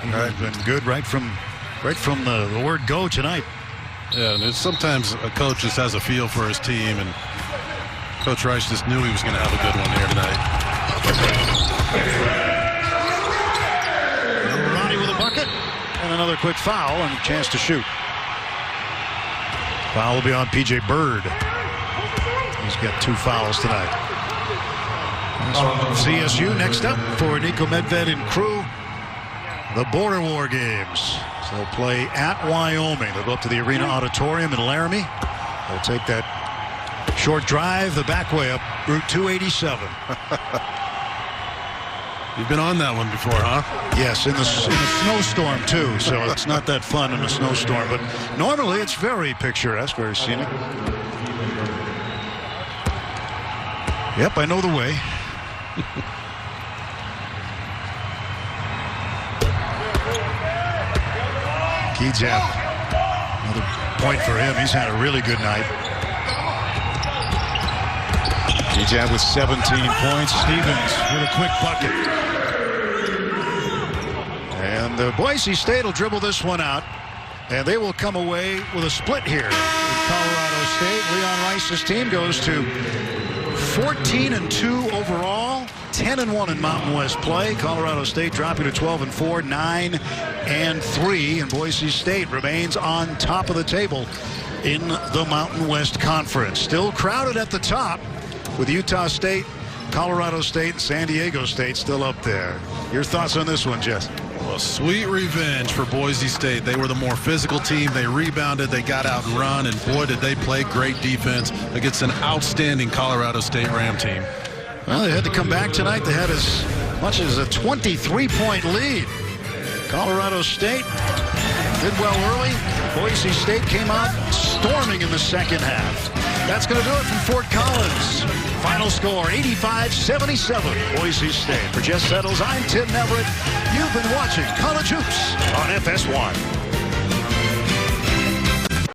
He's been good right from the word go tonight. Yeah, and sometimes a coach just has a feel for his team, and Coach Rice just knew he was going to have a good one here tonight. Ronnie with a bucket and another quick foul and a chance to shoot. Foul will be on P.J. Bird. He's got 2 fouls tonight. CSU next up for Nico Medved and crew. The Border War games. So they'll play at Wyoming. They'll go up to the Arena Auditorium in Laramie. They'll take that short drive the back way up Route 287. You've been on that one before, huh? Yes, in the snowstorm too, so it's not that fun in a snowstorm, but normally it's very picturesque, very scenic. Yep, I know the way. Kigab, another point for him. He's had a really good night. Kigab with 17 points. Stevens with a quick bucket. And Boise State will dribble this one out, and they will come away with a split here in Colorado State. Leon Rice's team goes to 14-2 overall, 10-1 in Mountain West play. Colorado State dropping to 12-4, 9-3, and Boise State remains on top of the table in the Mountain West Conference. Still crowded at the top with Utah State, Colorado State, and San Diego State still up there. Your thoughts on this one, Jess? Well, sweet revenge for Boise State. They were the more physical team. They rebounded, they got out and run, and boy, did they play great defense against an outstanding Colorado State Ram team. Well, they had to come back tonight. They had as much as a 23-point lead. Colorado State did well early. Boise State came out storming in the second half. That's going to do it from Fort Collins. Final score, 85-77, Boise State. For Jess Settles, I'm Tim Everett. You've been watching College Hoops on FS1.